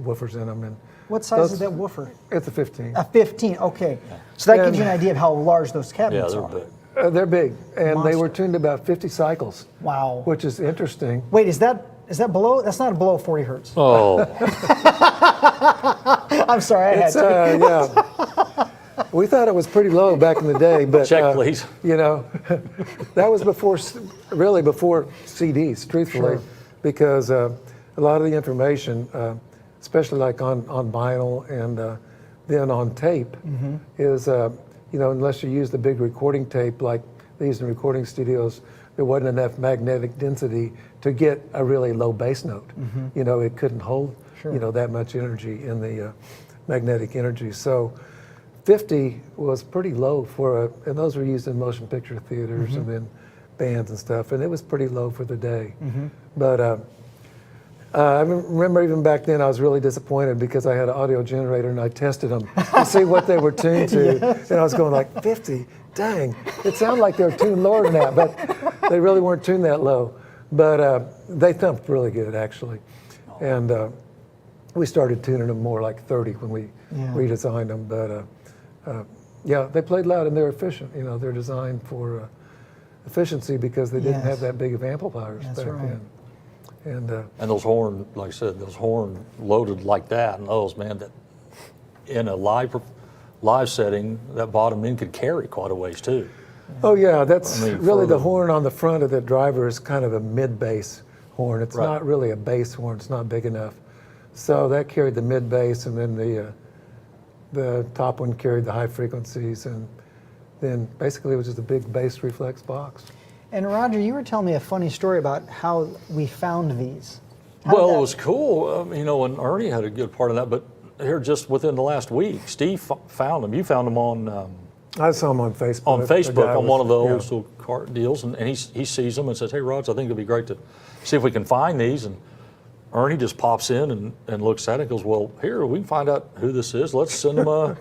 woofers in them. And what size is that woofer? It's a 15. A 15, okay. So that gives you an idea of how large those cabinets Yeah, are. they're big. They're big, and they were Monster. tuned to about 50 cycles. Wow. Which is interesting. Wait, is that below? That's not below 40 hertz. Oh. I'm sorry, I had to. Yeah. We thought it was pretty low back in the day, but Check, please. That was before CDs, truthfully, because a lot of the information, especially like on vinyl and then on tape, is unless you use the big recording tape like they use in recording studios, there wasn't enough magnetic density to get a really low bass note. It couldn't hold that much energy in the magnetic energy. So 50 was pretty low and those were used in motion picture theaters and then bands and stuff, and it was pretty low for the day. But I remember even back then I was really disappointed because I had an audio generator and I tested them to see what they were tuned to. And I was going like, 50? Dang, it sounded like they were tuned lower than that, but they really weren't tuned that low. But they thumped really good, actually. And we started tuning them more like 30 when we redesigned them. But they played loud and they're efficient. They're designed for efficiency because they didn't have that big of amplifiers back then. And those horn, like I said, those horn loaded like that, and those, man, that in a live setting, that bottom end could carry quite a ways too. Oh yeah, that's really the further. horn on the front of the driver is kind of a mid-bass horn. It's not really a bass horn. It's not big enough. So that carried the mid-bass, and then the top one carried the high frequencies, and then basically it was just a big bass reflex box. And Roger, you were telling me a funny story about how we found these. It was cool, and Ernie had a good part of that, but here just within the last week, Steve found them. You found them on... I saw them on Facebook. On one of those little cart deals, and he sees them and says, "Hey, Roger, I think it'd be great to see if we can find these." And Ernie just pops in and looks at it and goes, "Well, here, we can find out who this is. Let's send them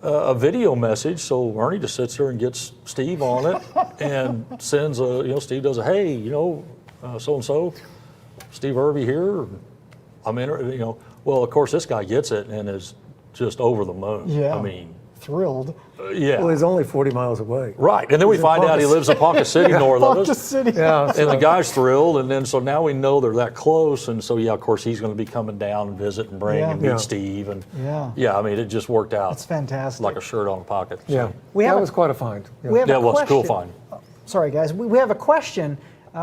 a video message." So Ernie just sits there and gets Steve on it and sends Steve does a, "Hey, so-and-so, Steve Irby here. I'm in, well, of course, this guy gets it and is just over the moon. Yeah. I mean, thrilled. Yeah. Well, he's only 40 miles away. Right, and then we find out he lives in Ponca City, north of us. Ponca City. Yeah. And the guy's thrilled, and then so now we know they're that close, and so of course he's going to be coming down and visit and bring and meet Steve, and I mean it just worked out. It's fantastic. Like a shirt on a pocket. Yeah, So. that was quite a find. Yeah. We have Yeah, a it was a question. cool find. Sorry, guys. We have a question.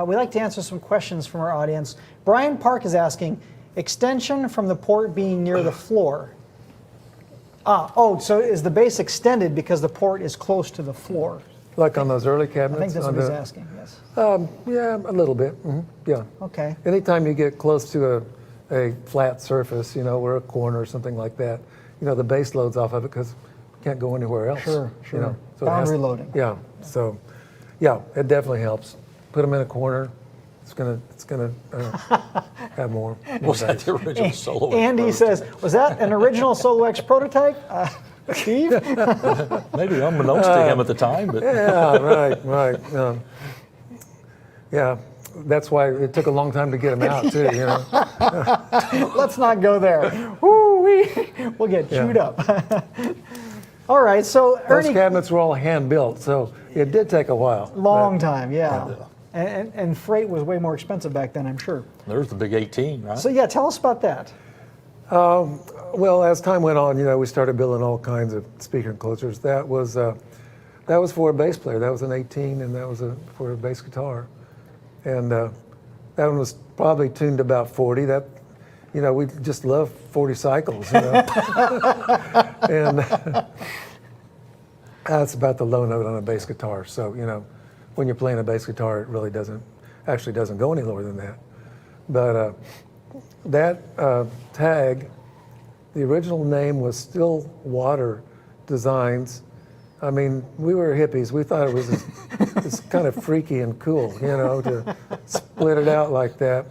We like to answer some questions from our audience. Brian Park is asking, extension from the port being near the floor. So is the bass extended because the port is close to the floor? Like on those early cabinets? I think that's what he's asking, yes. Yeah, a little bit. Yeah. Okay. Anytime you get close to a flat surface, or a corner or something like that, the bass loads off of it because you can't go anywhere else. Sure. So Boundary loading. Yeah. So, yeah, it definitely helps. Put them in a corner. It's gonna have more. Was that the original Solo X Andy prototype? says, was that an original Solo X prototype? Steve? Maybe unbeknownst to him at the time, but Yeah, right. Yeah. that's why it took a long time to get them out too. You know. Let's not go there. We'll get chewed up. All right, so Those Ernie, cabinets were all hand built, so it did take a while. long time, yeah. And freight was way more expensive back then, I'm sure. There's the big 18, right? So yeah, tell us about that. Well, as time went on, you know, we started building all kinds of speaker enclosures. That was for a bass player. That was an 18, and that was for a bass guitar. And that one was probably tuned about 40. That, you know, we just love 40 cycles, you know. And that's about the low note on a bass guitar. So, you know, when you're playing a bass guitar, it really doesn't go any lower than that. But that tag, the original name was Still Water Designs. I mean, we were hippies. We thought it was it's kind of freaky and cool, you know, to split it out like that.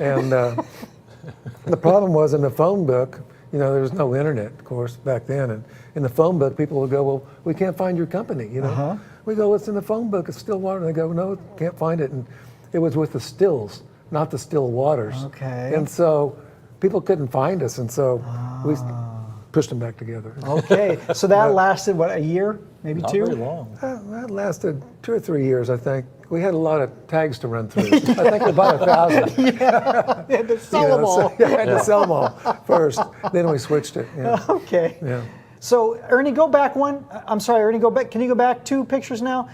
And the problem was in the phone book, you know, there was no internet, of course, back then. And in the phone book, people would go, well, we can't find your company, you know. We go, what's in the phone book? It's Still Water. And they go, no, can't find it. And it was with the stills, not the still waters. Okay. And so people couldn't find us. And so we pushed them back together. Okay, so that lasted, what, a year, maybe Not two? very long. That lasted 2 or 3 years, I think. We had a lot of tags to run through. I think about 1,000. Yeah, you had to sell them all. So, yeah, I had to sell them all first. Then we switched it. Yeah. Okay. Yeah. So Ernie, go back one. I'm sorry, Ernie, go back. Can you go back 2 pictures now?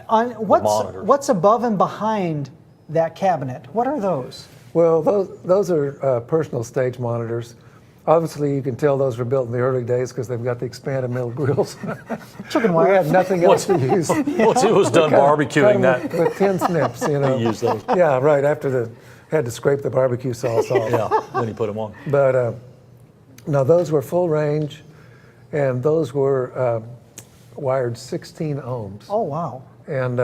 On what's above and behind that cabinet? What are those? Well, those are personal stage monitors. Obviously, you can tell those were built in the early days because they've got the expanded middle grills. Chicken We wire. had nothing else to use. Once it was done barbecuing that, with tin snips, you know. he used those. Yeah, right. After had to scrape the barbecue sauce off. Yeah, then he put them on. But no, those were full range, and those were wired 16 ohms. Oh, wow. And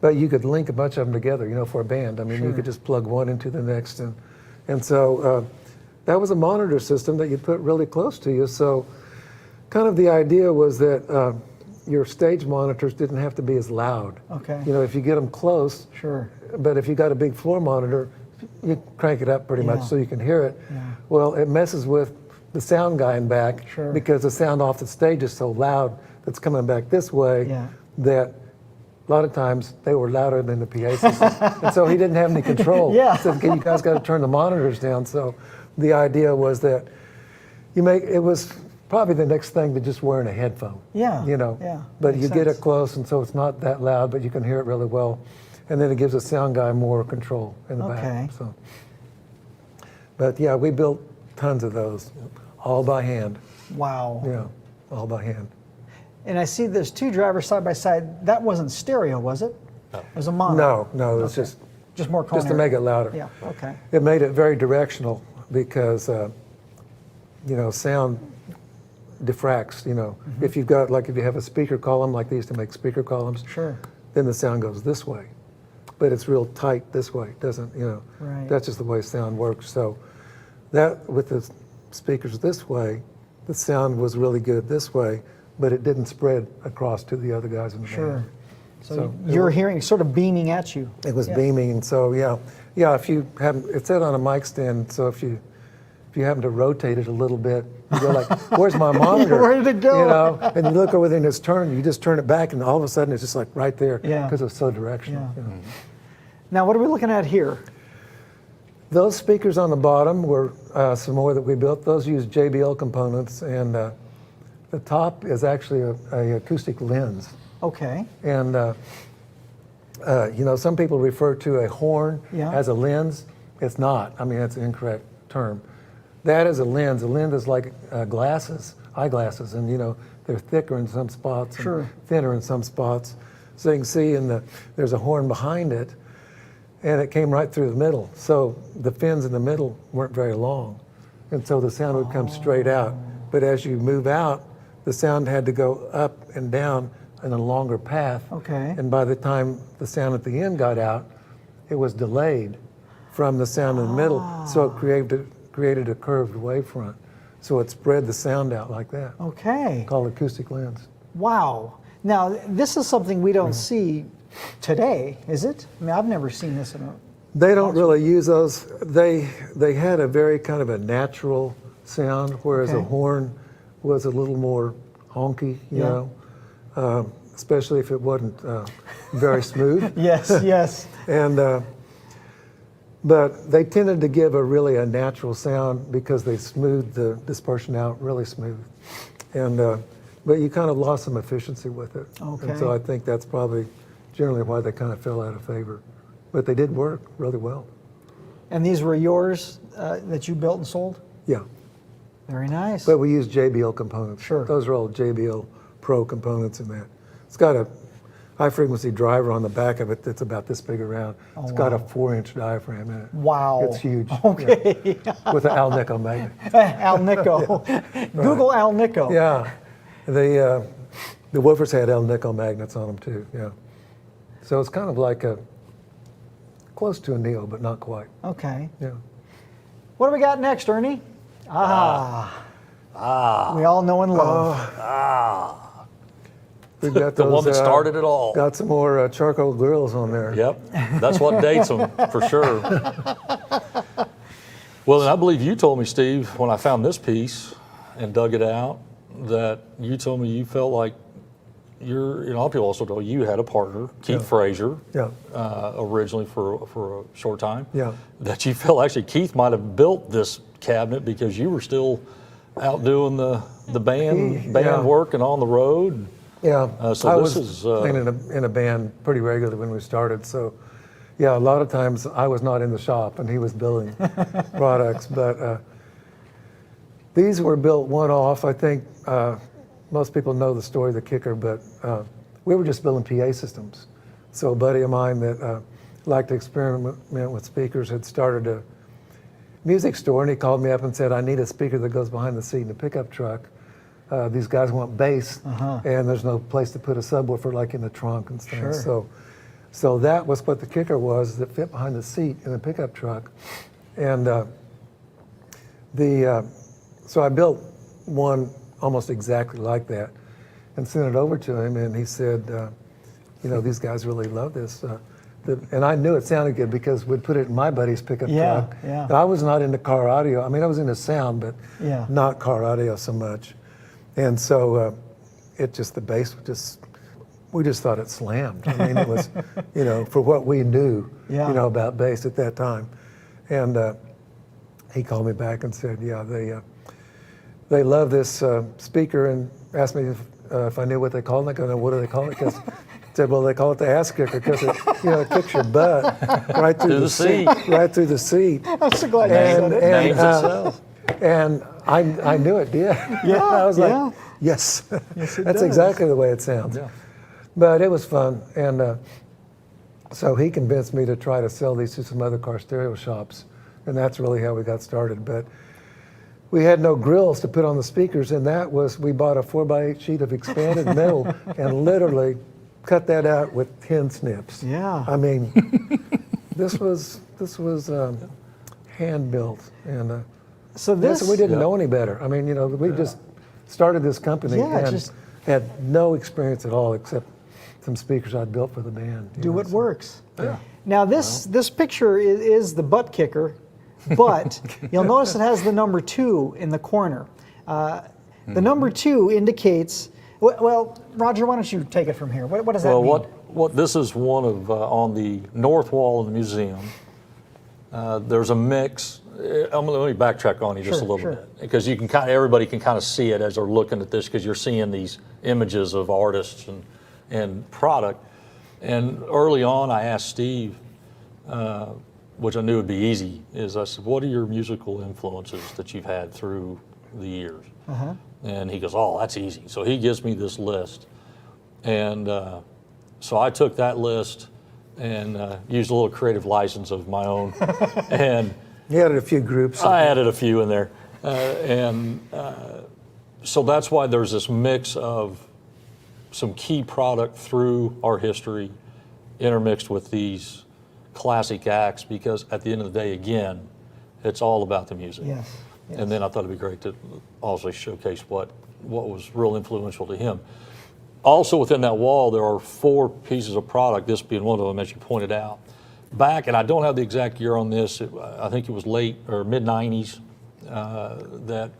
but you could link a bunch of them together, you know, for a band. I mean, you could just plug one into the next, and so that was a monitor system that you put really close to you. So, kind of the idea was that your stage monitors didn't have to be as loud. Okay. You know, if you get them close. Sure. But if you got a big floor monitor, you crank it up pretty much so you can hear it. Yeah. Well, it messes with the sound guy in back because the sound off the stage is so loud that's coming back this way that a lot of times they were louder than the PA system. And so he didn't have any control. Yeah. So okay, you guys got to turn the monitors down. So the idea was that it was probably the next thing to just wearing a headphone. Yeah. You know. Yeah. But Makes you get sense. it close, and so it's not that loud, but you can hear it really well. And then it gives the sound guy more control in the back. So. But yeah, we built tons of those, all by hand. Wow. Yeah, all by hand. And I see there's 2 drivers side by side. That wasn't stereo, was it? No. It was a mono. No, it was just more just to make it louder. Yeah. Okay. It made it very directional because you know, sound diffracts. You know, if you've got if you have a speaker column like they used to make speaker columns, then the sound goes this way, but it's real tight this way. It doesn't, you know. Right. That's just the way sound works. So that with the speakers this way, the sound was really good this way, but it didn't spread across to the other guys in the band. So you're hearing sort of beaming at you. It was beaming, and so yeah. If you haven't, it's set on a mic stand. So if you happen to rotate it a little bit, you go like, "Where's my monitor? Where did it go?" You know, and you look over there and it's turned. You just turn it back, and all of a sudden it's just like right there because it's so directional. Yeah. You know. Now, what are we looking at here? Those speakers on the bottom were some more that we built. Those use JBL components, and the top is actually a acoustic lens. Okay. And you know, some people refer to a horn as a lens. It's not. I mean, that's an incorrect term. That is a lens. A lens is like glasses, eyeglasses, and you know, they're thicker in some spots and thinner in some spots. So you can see there's a horn behind it, and it came right through the middle. So the fins in the middle weren't very long, and so the sound would come straight out. But as you move out, the sound had to go up and down in a longer path. Okay. And by the time the sound at the end got out, it was delayed from the sound in the middle, so it created a curved wavefront. So it spread the sound out like that. Okay. Called acoustic lens. Wow. Now, this is something we don't see today, is it? I mean, I've never seen this in a... They don't really use those. They had a very kind of a natural sound, whereas a horn was a little more honky, you know, especially if it wasn't very smooth. Yes. And but they tended to give a natural sound because they smoothed the dispersion out really smooth. And but you kind of lost some efficiency with it. Okay. And so I think that's probably generally why they kind of fell out of favor. But they did work really well. And these were yours that you built and sold? Yeah. Very nice. But we use JBL components. Sure. Those are all JBL Pro components in that. It's got a high frequency driver on the back of it that's about this big around. It's got a 4-inch diaphragm in it. Wow. It's huge. Okay. Yeah. With an Alnico magnet. Alnico. Google Alnico. Yeah. The woofers had Alnico magnets on them too. Yeah. So it's kind of like close to a Neo, but not quite. Okay. Yeah. What do we got next, Ernie? We all know and love. We've got The those, one that started it all. Got some more charcoal grills on there. Yep, that's what dates them for sure. Well, and I believe you told me, Steve, when I found this piece and dug it out, that you told me you felt like a lot of people also told you had a partner, Keith Frazier, originally for a short time. Yeah. That you felt actually Keith might have built this cabinet because you were still out doing the band work and on the road. Yeah, So I this was is playing in a band pretty regularly when we started. So, yeah, a lot of times I was not in the shop and he was building products. But these were built one-off. I think most people know the story of the Kicker, but we were just building PA systems. So a buddy of mine that liked to experiment with speakers had started a music store, and he called me up and said, I need a speaker that goes behind the seat in a pickup truck. These guys want bass, and there's no place to put a subwoofer like in the trunk and stuff. Sure. So that was what the Kicker was, that fit behind the seat in a pickup truck. And so I built one almost exactly like that and sent it over to him, and he said, these guys really love this. And I knew it sounded good because we'd put it in my buddy's pickup truck. Yeah. And I was not into car audio. I mean, I was into sound, but not car audio so much. And so the bass we just thought it slammed. I mean, it was, for what we knew, about bass at that time. And he called me back and said, they love this speaker, and asked me if I knew what they called it. I go, no, what do they call it? Because said, well, they call it the ass kicker because it kicks your butt right through the seat, right through the seat. I'm so glad you said it. And I knew it did. Yeah, I was like, yes, that's exactly the way it sounds. Yeah. But it was fun, and so he convinced me to try to sell these to some other car stereo shops, and that's really how we got started. But we had no grills to put on the speakers, and we bought a 4x8 sheet of expanded metal and literally cut that out with 10 snips. Yeah. I mean, this was hand built, and so we didn't know any better. I mean, we just started this company and had no experience at all except some speakers I'd built for the band. Do what works. Yeah. Now this picture is the butt kicker, but you'll notice it has the number 2 in the corner. The number 2 indicates. Well, Roger, why don't you take it from here? What does that mean? What this is one of on the north wall of the museum. There's a mix. Let me backtrack on you just a little bit, because everybody can kind of see it as they're looking at this, because you're seeing these images of artists and product. And early on, I asked Steve, which I knew would be easy, I said, what are your musical influences that you've had through the years? And he goes, oh, that's easy. So he gives me this list. And so I took that list and used a little creative license of my own. And you added a few groups. I added a few in there. So that's why there's this mix of some key product through our history intermixed with these classic acts, because at the end of the day, again, it's all about the music. Yes. And then I thought it'd be great to also showcase what was real influential to him. also within that wall, there are 4 pieces of product, this being one of them, as you pointed out. Back, and I don't have the exact year on this, I think it was late or mid-90s, that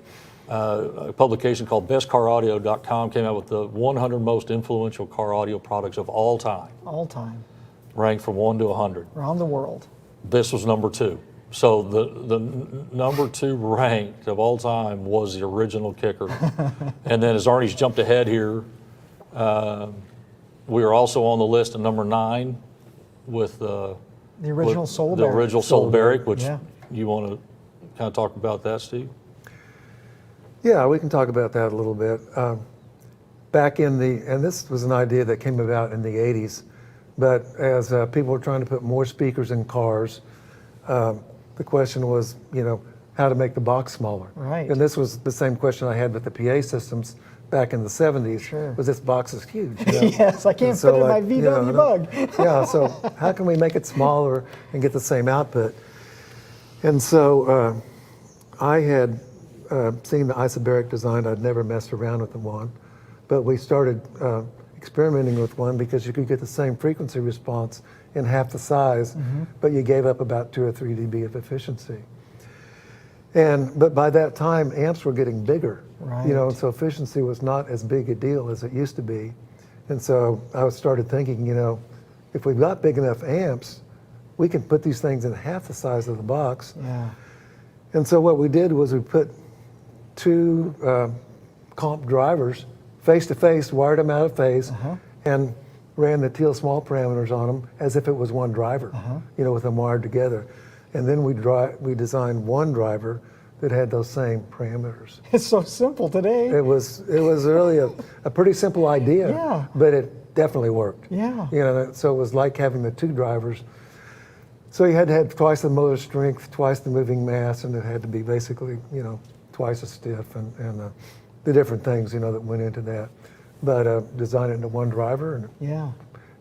a publication called bestcaraudio.com came out with the 100 most influential car audio products of all time. All time. Ranked from 1 to 100. Around the world. This was number 2. So the number 2 ranked of all time was the original Kicker. And then as Arnie's jumped ahead here, we are also on the list at number 9 with the original Soul The Barrack. original Soul Barrack, which Yeah. you want to kind of talk about that, Steve? Yeah, we can talk about that a little bit. Back in and this was an idea that came about in the 80s, but as people were trying to put more speakers in cars, the question was, how to make the box smaller. Right. And this was the same question I had with the PA systems back in the 70s. Sure. Was this box is huge. Yes, I can't fit in my VW Bug. Yeah, so how can we make it smaller and get the same output? And so I had seen the isobaric design. I'd never messed around with the one, but we started experimenting with one because you could get the same frequency response in half the size, but you gave up about 2 or 3 dB of efficiency. But by that time, amps were getting bigger, Right. so efficiency was not as big a deal as it used to be. And so I started thinking, if we've got big enough amps, we can put these things in half the size of the box. Yeah. And so what we did was we put 2 comp drivers face to face, wired them out of phase, and ran the teal small parameters on them as if it was one driver, with them wired together. And then we designed one driver that had those same parameters. It's so simple today. It was really a pretty simple idea, Yeah. but it definitely worked. Yeah. So it was like having the 2 drivers. So you had to have twice the motor strength, twice the moving mass, and it had to be basically, twice as stiff and the different things, that went into that. But design it into one driver and Yeah.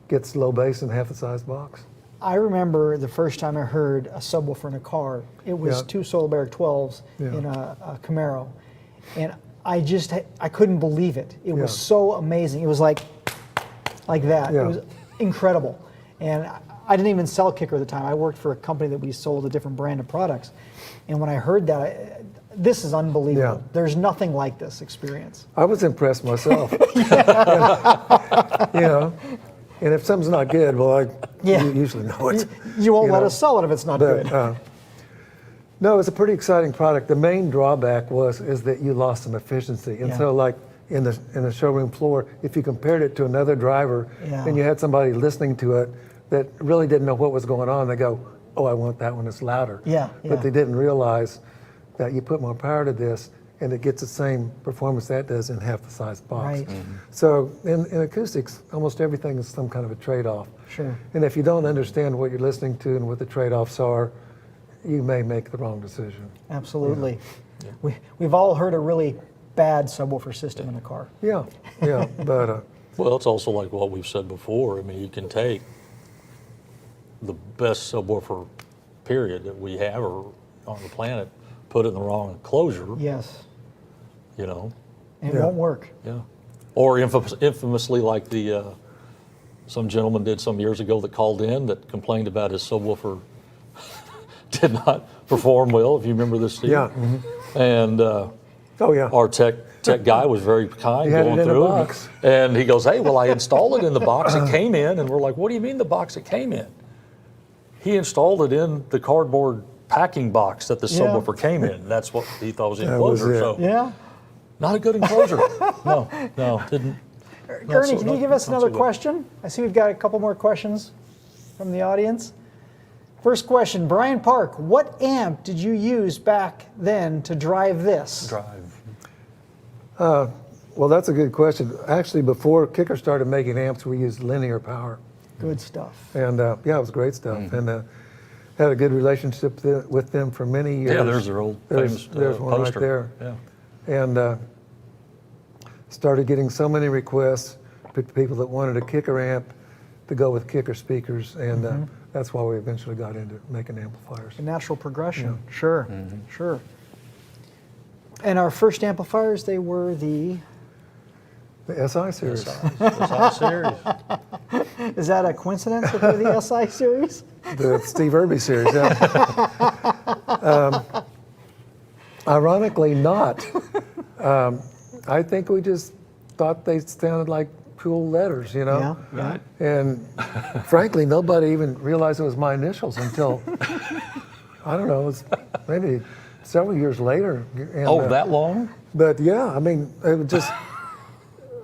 gets low bass in half the size box. I remember the first time I heard a subwoofer in a car. It was Yeah. 2 Soul Barrack 12s Yeah. in a Camaro. And I couldn't believe it. It was Yeah. so amazing. It was like that. Yeah. It was incredible. And I didn't even sell Kicker at the time. I worked for a company that we sold a different brand of products. And when I heard that, this is unbelievable. Yeah. There's nothing like this experience. I was impressed myself. And if something's not good, well, you usually know it. You won't let us sell it if it's not good. No, it's a pretty exciting product. The main drawback is that you lost some efficiency. And so like in the showroom floor, if you compared it to another driver and you had somebody listening to it that really didn't know what was going on, they go, oh, I want that one that's louder. Yeah. But they didn't realize that you put more power to this and it gets the same performance that does in half the size box. Right. So in acoustics, almost everything is some kind of a trade-off. Sure. And if you don't understand what you're listening to and what the trade-offs are, you may make the wrong decision. Absolutely. Yeah. We've all heard a really bad subwoofer system in a car. Yeah, but... Well, it's also like what we've said before. I mean, you can take the best subwoofer, period, that we have or on the planet, put it in the wrong enclosure. Yes. And it won't work. Yeah. Or infamously, like some gentleman did some years ago that called in that complained about his subwoofer did not perform well, if you remember this, Steve. Yeah. And our tech guy was very kind going through it. And he goes, hey, well, I installed it in the box it came in. And we're like, what do you mean the box it came in? He installed it in the cardboard packing box that the subwoofer came in. That's what he thought was the enclosure. So not a good enclosure. No, didn't. Ernie, can you give us another question? I see we've got a couple more questions from the audience. First question, Brian Park, what amp did you use back then to drive this? Well, that's a good question. Actually, before Kicker started making amps, we used linear power. Good stuff. And it was great stuff. And had a good relationship with them for many years. Yeah, there's their old famous there's one poster. right there. And started getting so many requests, people that wanted a Kicker amp to go with Kicker speakers. And that's why we eventually got into making amplifiers. A natural progression. Yeah. Sure, sure. And our first amplifiers, they were the The SI series. SI series. Is that a coincidence that they're the SI series? The Steve Irby series, yeah. Ironically not. I think we just thought they sounded like cool letters, you know? Yeah. And frankly, nobody even realized it was my initials until, I don't know, it was maybe several years later. And, that long? But yeah, I mean, it was just,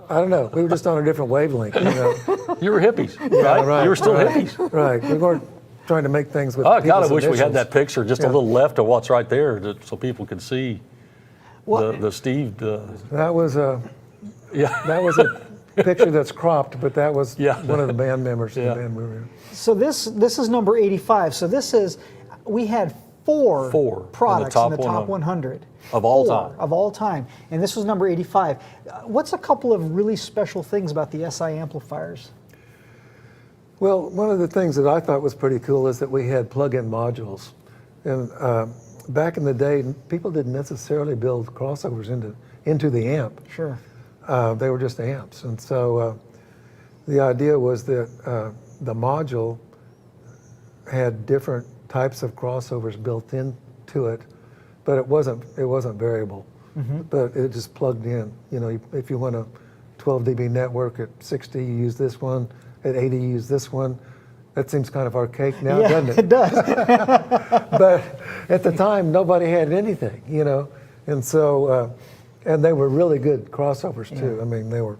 I don't know, we were just on a different wavelength, you know? You were hippies, right? Yeah, right. You were still right, hippies. Right. We weren't trying to make things with Oh, God, I people's wish we had initials. that picture just a little left of what's right there so people could see the Steve. That was a picture that's cropped, but that was one of the band members in the band we were in. So this is number 85. So this is, we had four products in the top 100. Of all time. Of all time. And this was number 85. What's a couple of really special things about the SI amplifiers? Well, one of the things that I thought was pretty cool is that we had plug-in modules. And back in the day, people didn't necessarily build crossovers into the amp. Sure. They were just amps. And so the idea was that the module had different types of crossovers built into it, but it wasn't variable. Mm-hmm. But it just plugged in. You know, if you want a 12 dB network at 60, you use this one. At 80, you use this one. That seems kind of archaic now, doesn't it? It does. But at the time, nobody had anything, you know. And so, and they were really good crossovers too. I mean, they were,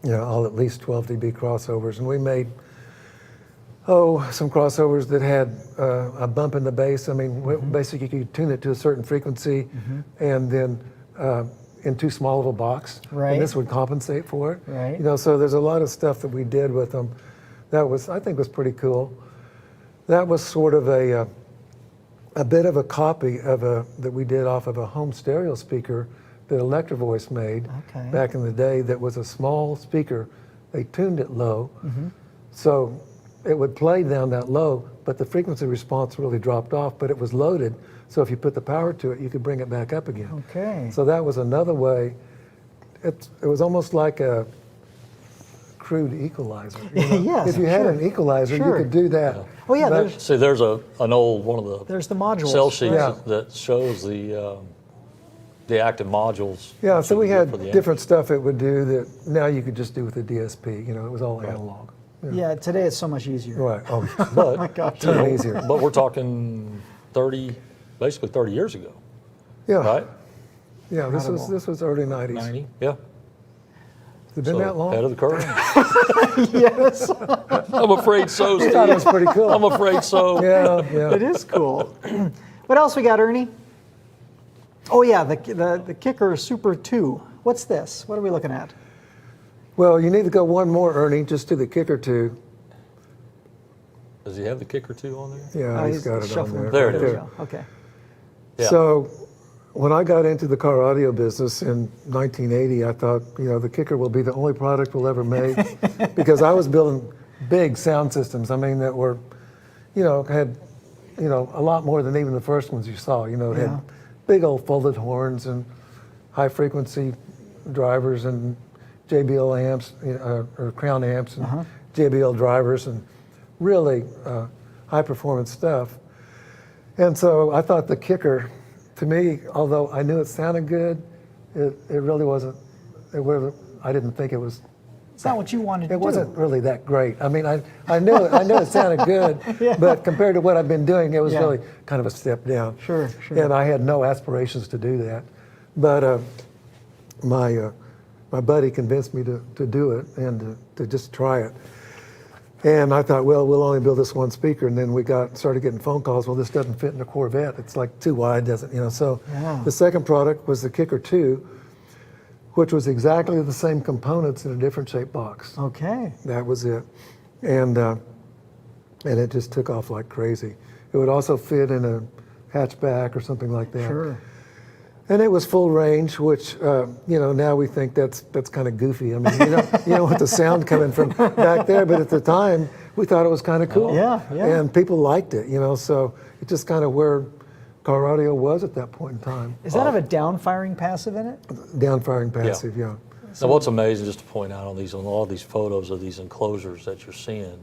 you know, all at least 12 dB crossovers. And we made, some crossovers that had a bump in the bass. I mean, basically you could tune it to a certain frequency and then in too small of a box. Right. And this would compensate for it. Right. You know, so there's a lot of stuff that we did with them that was, I think, was pretty cool. That was sort of a bit of a copy of that we did off of a home stereo speaker that Electro Voice made back in the day. That was a small speaker. They tuned it low, so it would play down that low, but the frequency response really dropped off. But it was loaded, so if you put the power to it, you could bring it back up again. Okay. So that was another way. It was almost like a crude equalizer. You know? Yes, if you had an equalizer, you could do that. Oh yeah, But- there's See, there's an old one of the the modules. cell sheets Yeah. that shows the active modules. Yeah, so we for had the amp. different stuff it would do that now you could just do with the DSP. You know, it was all analog. Yeah, today it's so much easier. Right. Oh, But, my gosh. you know, Ton easier. but we're talking basically 30 years ago, yeah. right? Yeah, this was early 90s. 90, yeah. Has it been that long? Ahead of the curve. Yes. I'm afraid so, I thought it was Steve. pretty cool. I'm afraid so. Yeah. It is cool. What else we got, Ernie? Oh yeah, the Kicker Super 2. What's this? What are we looking at? Well, you need to go one more, Ernie, just to the Kicker 2. Does he have the Kicker 2 on there? Yeah, he's got it on shuffling. there. There it There is. we go. Okay. Yeah. So when I got into the car audio business in 1980, I thought, you know, the Kicker will be the only product we'll ever make because I was building big sound systems. I mean, that were, you know, had, you know, a lot more than even the first ones you saw. You know, it had big old folded horns and high frequency drivers and JBL amps, or Crown amps and JBL drivers and really high performance stuff. And so I thought the Kicker, to me, although I knew it sounded good, it really wasn't, I didn't think it was. It's not what you wanted to It do. wasn't really that great. I mean, I knew it sounded good, but compared to what I've been doing, it was really kind of a step down. Sure. And I had no aspirations to do that. But my buddy convinced me to do it and to just try it. And I thought, well, we'll only build this one speaker. And then we started getting phone calls. Well, this doesn't fit in the Corvette. It's like too wide, doesn't, you know? So the second product was the Kicker 2, which was exactly the same components in a different shaped box. Okay. That was it. And it just took off like crazy. It would also fit in a hatchback or something like that. Sure. And it was full range, which, you know, now we think that's kind of goofy. I mean, you don't want the sound coming from back there, but at the time, we thought it was kind of cool. Yeah. And people liked it, you know, so it's just kind of where car audio was at that point in time. Does that have a down-firing passive in it? Down-firing passive, yeah. Now, what's amazing, just to point out on all these photos of these enclosures that you're seeing,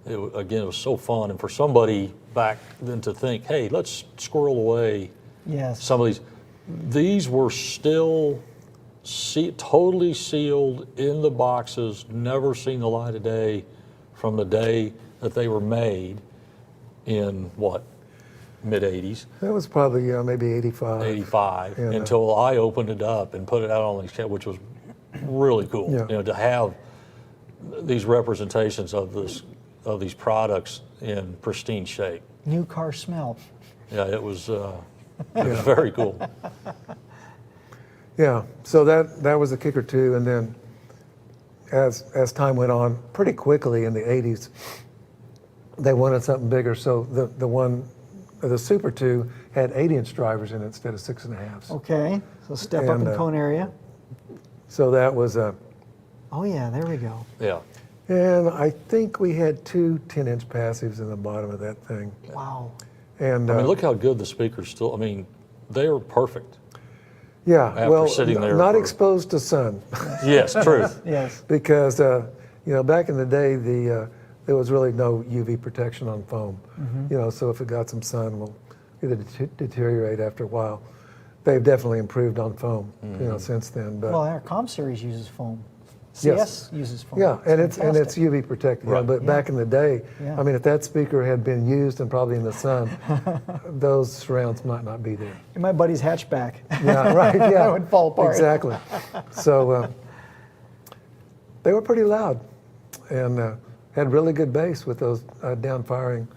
again, it was so fun. And for somebody back then to think, hey, let's squirrel away some of these were still totally sealed in the boxes, never seen the light of day from the day that they were made in what? Mid-'80s. That was probably maybe 85. 85, until I opened it up and put it out on these channels, which was really cool. Yeah. You know, to have these representations of these products in pristine shape. New car smell. Yeah, it was very cool. Yeah, so that was the kicker too. And then as time went on, pretty quickly in the 80s, they wanted something bigger. So the Super 2 had 8-inch drivers in it instead of 6.5s. Okay, so step up in cone area. So that was oh yeah, there we go. Yeah. And I think we had 2 10-inch passives in the bottom of that thing. Wow. And I mean, look how good the speakers still, I mean, they are perfect. Yeah, After well, sitting there not exposed to sun. Yes, truth. Yes. Because, back in the day, there was really no UV protection on foam. So if it got some sun, well, it'll deteriorate after a while. They've definitely improved on foam, since then. But well, our COM series uses foam. CS uses foam. Yeah, and it's UV protected. Right. But back in the day, I mean, if that speaker had been used and probably in the sun, those surrounds might not be there. In my buddy's hatchback. Yeah, right. Yeah, that would fall apart. Exactly. So they were pretty loud, and had really good bass with those down-firing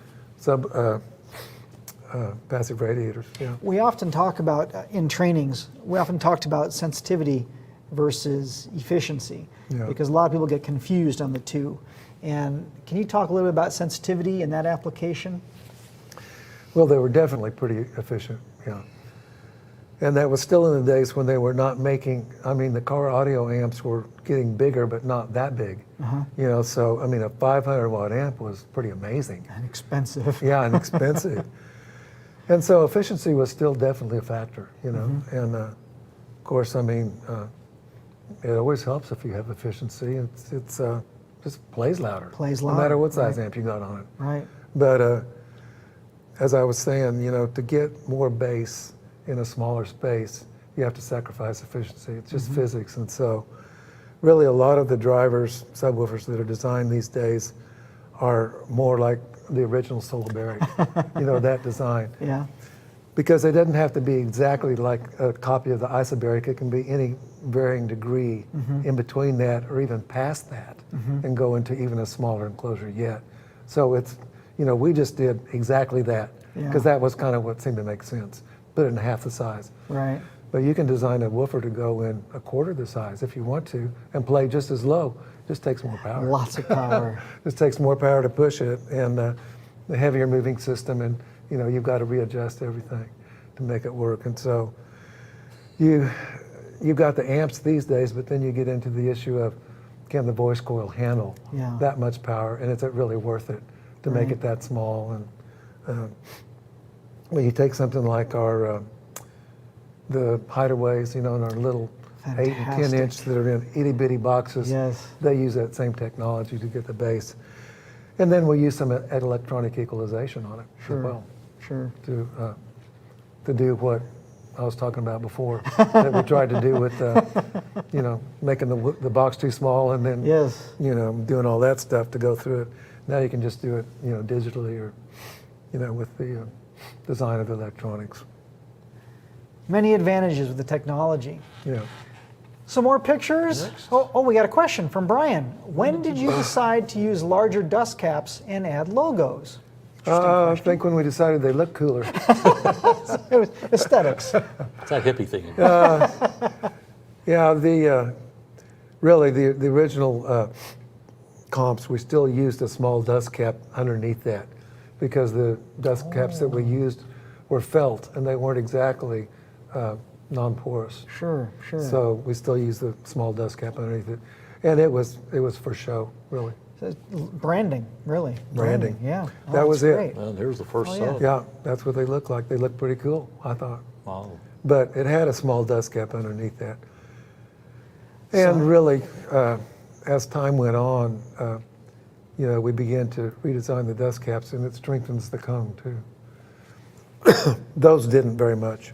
passive radiators. Yeah. We often talk about in trainings. We often talked about sensitivity versus efficiency, because a lot of people get confused on the two. And can you talk a little bit about sensitivity in that application? Well, they were definitely pretty efficient, yeah. And that was still in the days when they were not making, I mean, the car audio amps were getting bigger, but not that big. So, I mean, a 500-watt amp was pretty amazing. And expensive. Yeah, and expensive. And so efficiency was still definitely a factor, And, of course, I mean, it always helps if you have efficiency. It's just plays louder. Plays louder. No matter what size amp you got on it. Right. But as I was saying, to get more bass in a smaller space, you have to sacrifice efficiency. It's just physics. And so really a lot of the drivers, subwoofers that are designed these days are more like the original Solberry, that design. Yeah. Because it doesn't have to be exactly like a copy of the Isobaric. It can be any varying degree in between that or even past that and go into even a smaller enclosure yet. So it's, we just did exactly that because that was kind of what seemed to make sense. Put it in half the size. Right. But you can design a woofer to go in a quarter the size if you want to and play just as low. Just takes more power. Lots of power. Just takes more power to push it, and the heavier moving system, and you've got to readjust everything to make it work. And so you've got the amps these days, but then you get into the issue of can the voice coil handle that much power, and is it really worth it to make it that small? And when you take something like our the hideaways, in our little Fantastic. 8 and 10 inch that are in itty bitty boxes, Yes. they use that same technology to get the bass. And then we use some electronic equalization on it as well. Sure. To do what I was talking about before that we tried to do with, making the box too small and then, doing all that stuff to go through it. Now you can just do it, digitally or, with the design of the electronics. Many advantages with the technology. Yeah. Some more pictures? Oh, we got a question from Brian. When did you decide to use larger dust caps and add logos? I think when we decided they looked cooler. It was aesthetics. It's that hippie thing. Yeah, really the original comps, we still used a small dust cap underneath that because the dust caps that we used were felt and they weren't exactly non-porous. Sure. So we still use the small dust cap underneath it, and it was for show, really. So branding, really. Branding. Yeah. That was it. great. Well, there's the first sub. Yeah, that's what they look like. They look pretty cool, I thought. Wow. But it had a small dust cap underneath that. And really, as time went on, we began to redesign the dust caps, and it strengthens the cone too. Those didn't very much,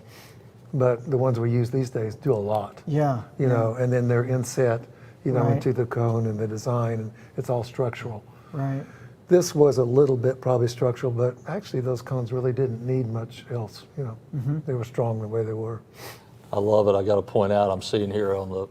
but the ones we use these days do a lot. Yeah. And then they're inset, Right. into the cone and the design, and it's all structural. Right. This was a little bit probably structural, but actually those cones really didn't need much else. They were strong the way they were. I love it. I got to point out, I'm seeing here on the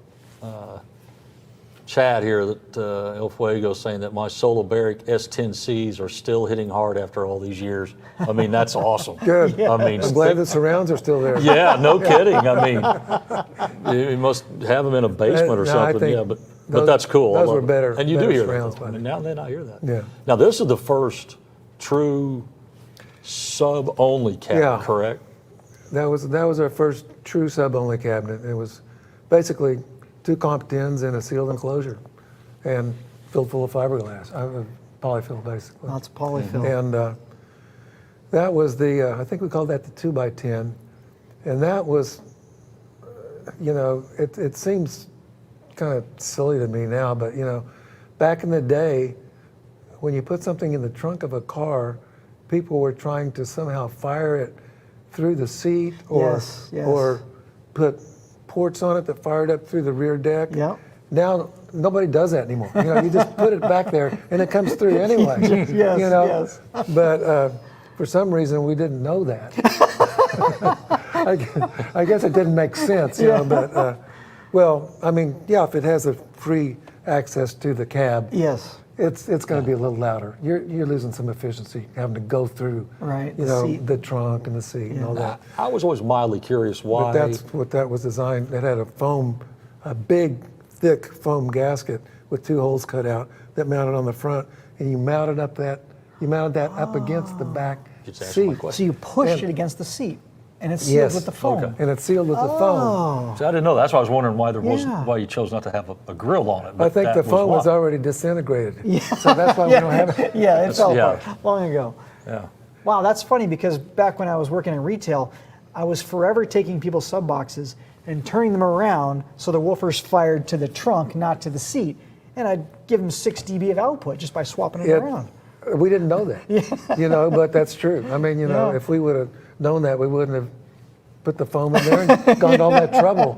chat here that El Fuego saying that my Solobaric S10Cs are still hitting hard after all these years. I mean, that's awesome. Good. Yeah. I mean, I'm glad the surrounds are still there. yeah, no kidding. I mean, you must have them in a basement or No, I something. think Yeah, but that's cool. I those love were it. better- And you do better hear surrounds, that. buddy. I mean, now then I hear that. Yeah. Now this is the first true sub-only cabinet, Yeah. correct? That was our first true sub-only cabinet. It was basically 2 comp tins in a sealed enclosure and filled full of fiberglass, polyfill basically. Lots of polyfill. And that was I think we called that the 2x10. And that was, it seems kind of silly to me now, but back in the day, when you put something in the trunk of a car, people were trying to somehow fire it through the seat or put ports on it that fired up through the rear deck. Yep. Now nobody does that anymore. You just put it back there and it comes through anyway. Yes. But for some reason we didn't know that. I guess it didn't make sense, but well, I mean, if it has a free access to the cab, Yes. it's going to be a little louder. You're losing some efficiency having to go through, the seat. the trunk and the seat and all that. I was always mildly curious why. But that's what that was designed. It had a big, thick foam gasket with 2 holes cut out that mounted on the front, and you mounted that up against the back seat. So you pushed it against the seat, and it's sealed with the foam. Okay. And it's sealed with the foam. See, I didn't know. That's why I was wondering why there was Yeah. why you chose not to have a grill on it. I but think that the foam was why. already disintegrated. So that's why we don't have it. Yeah, it fell yeah. apart long ago. Yeah. Wow, that's funny because back when I was working in retail, I was forever taking people's sub boxes and turning them around so the woofers fired to the trunk, not to the seat. And I'd give them 6 dB of output just by swapping them around. We didn't know that, but that's true. I mean, if we would have known that, we wouldn't have put the foam in there and gone to all that trouble,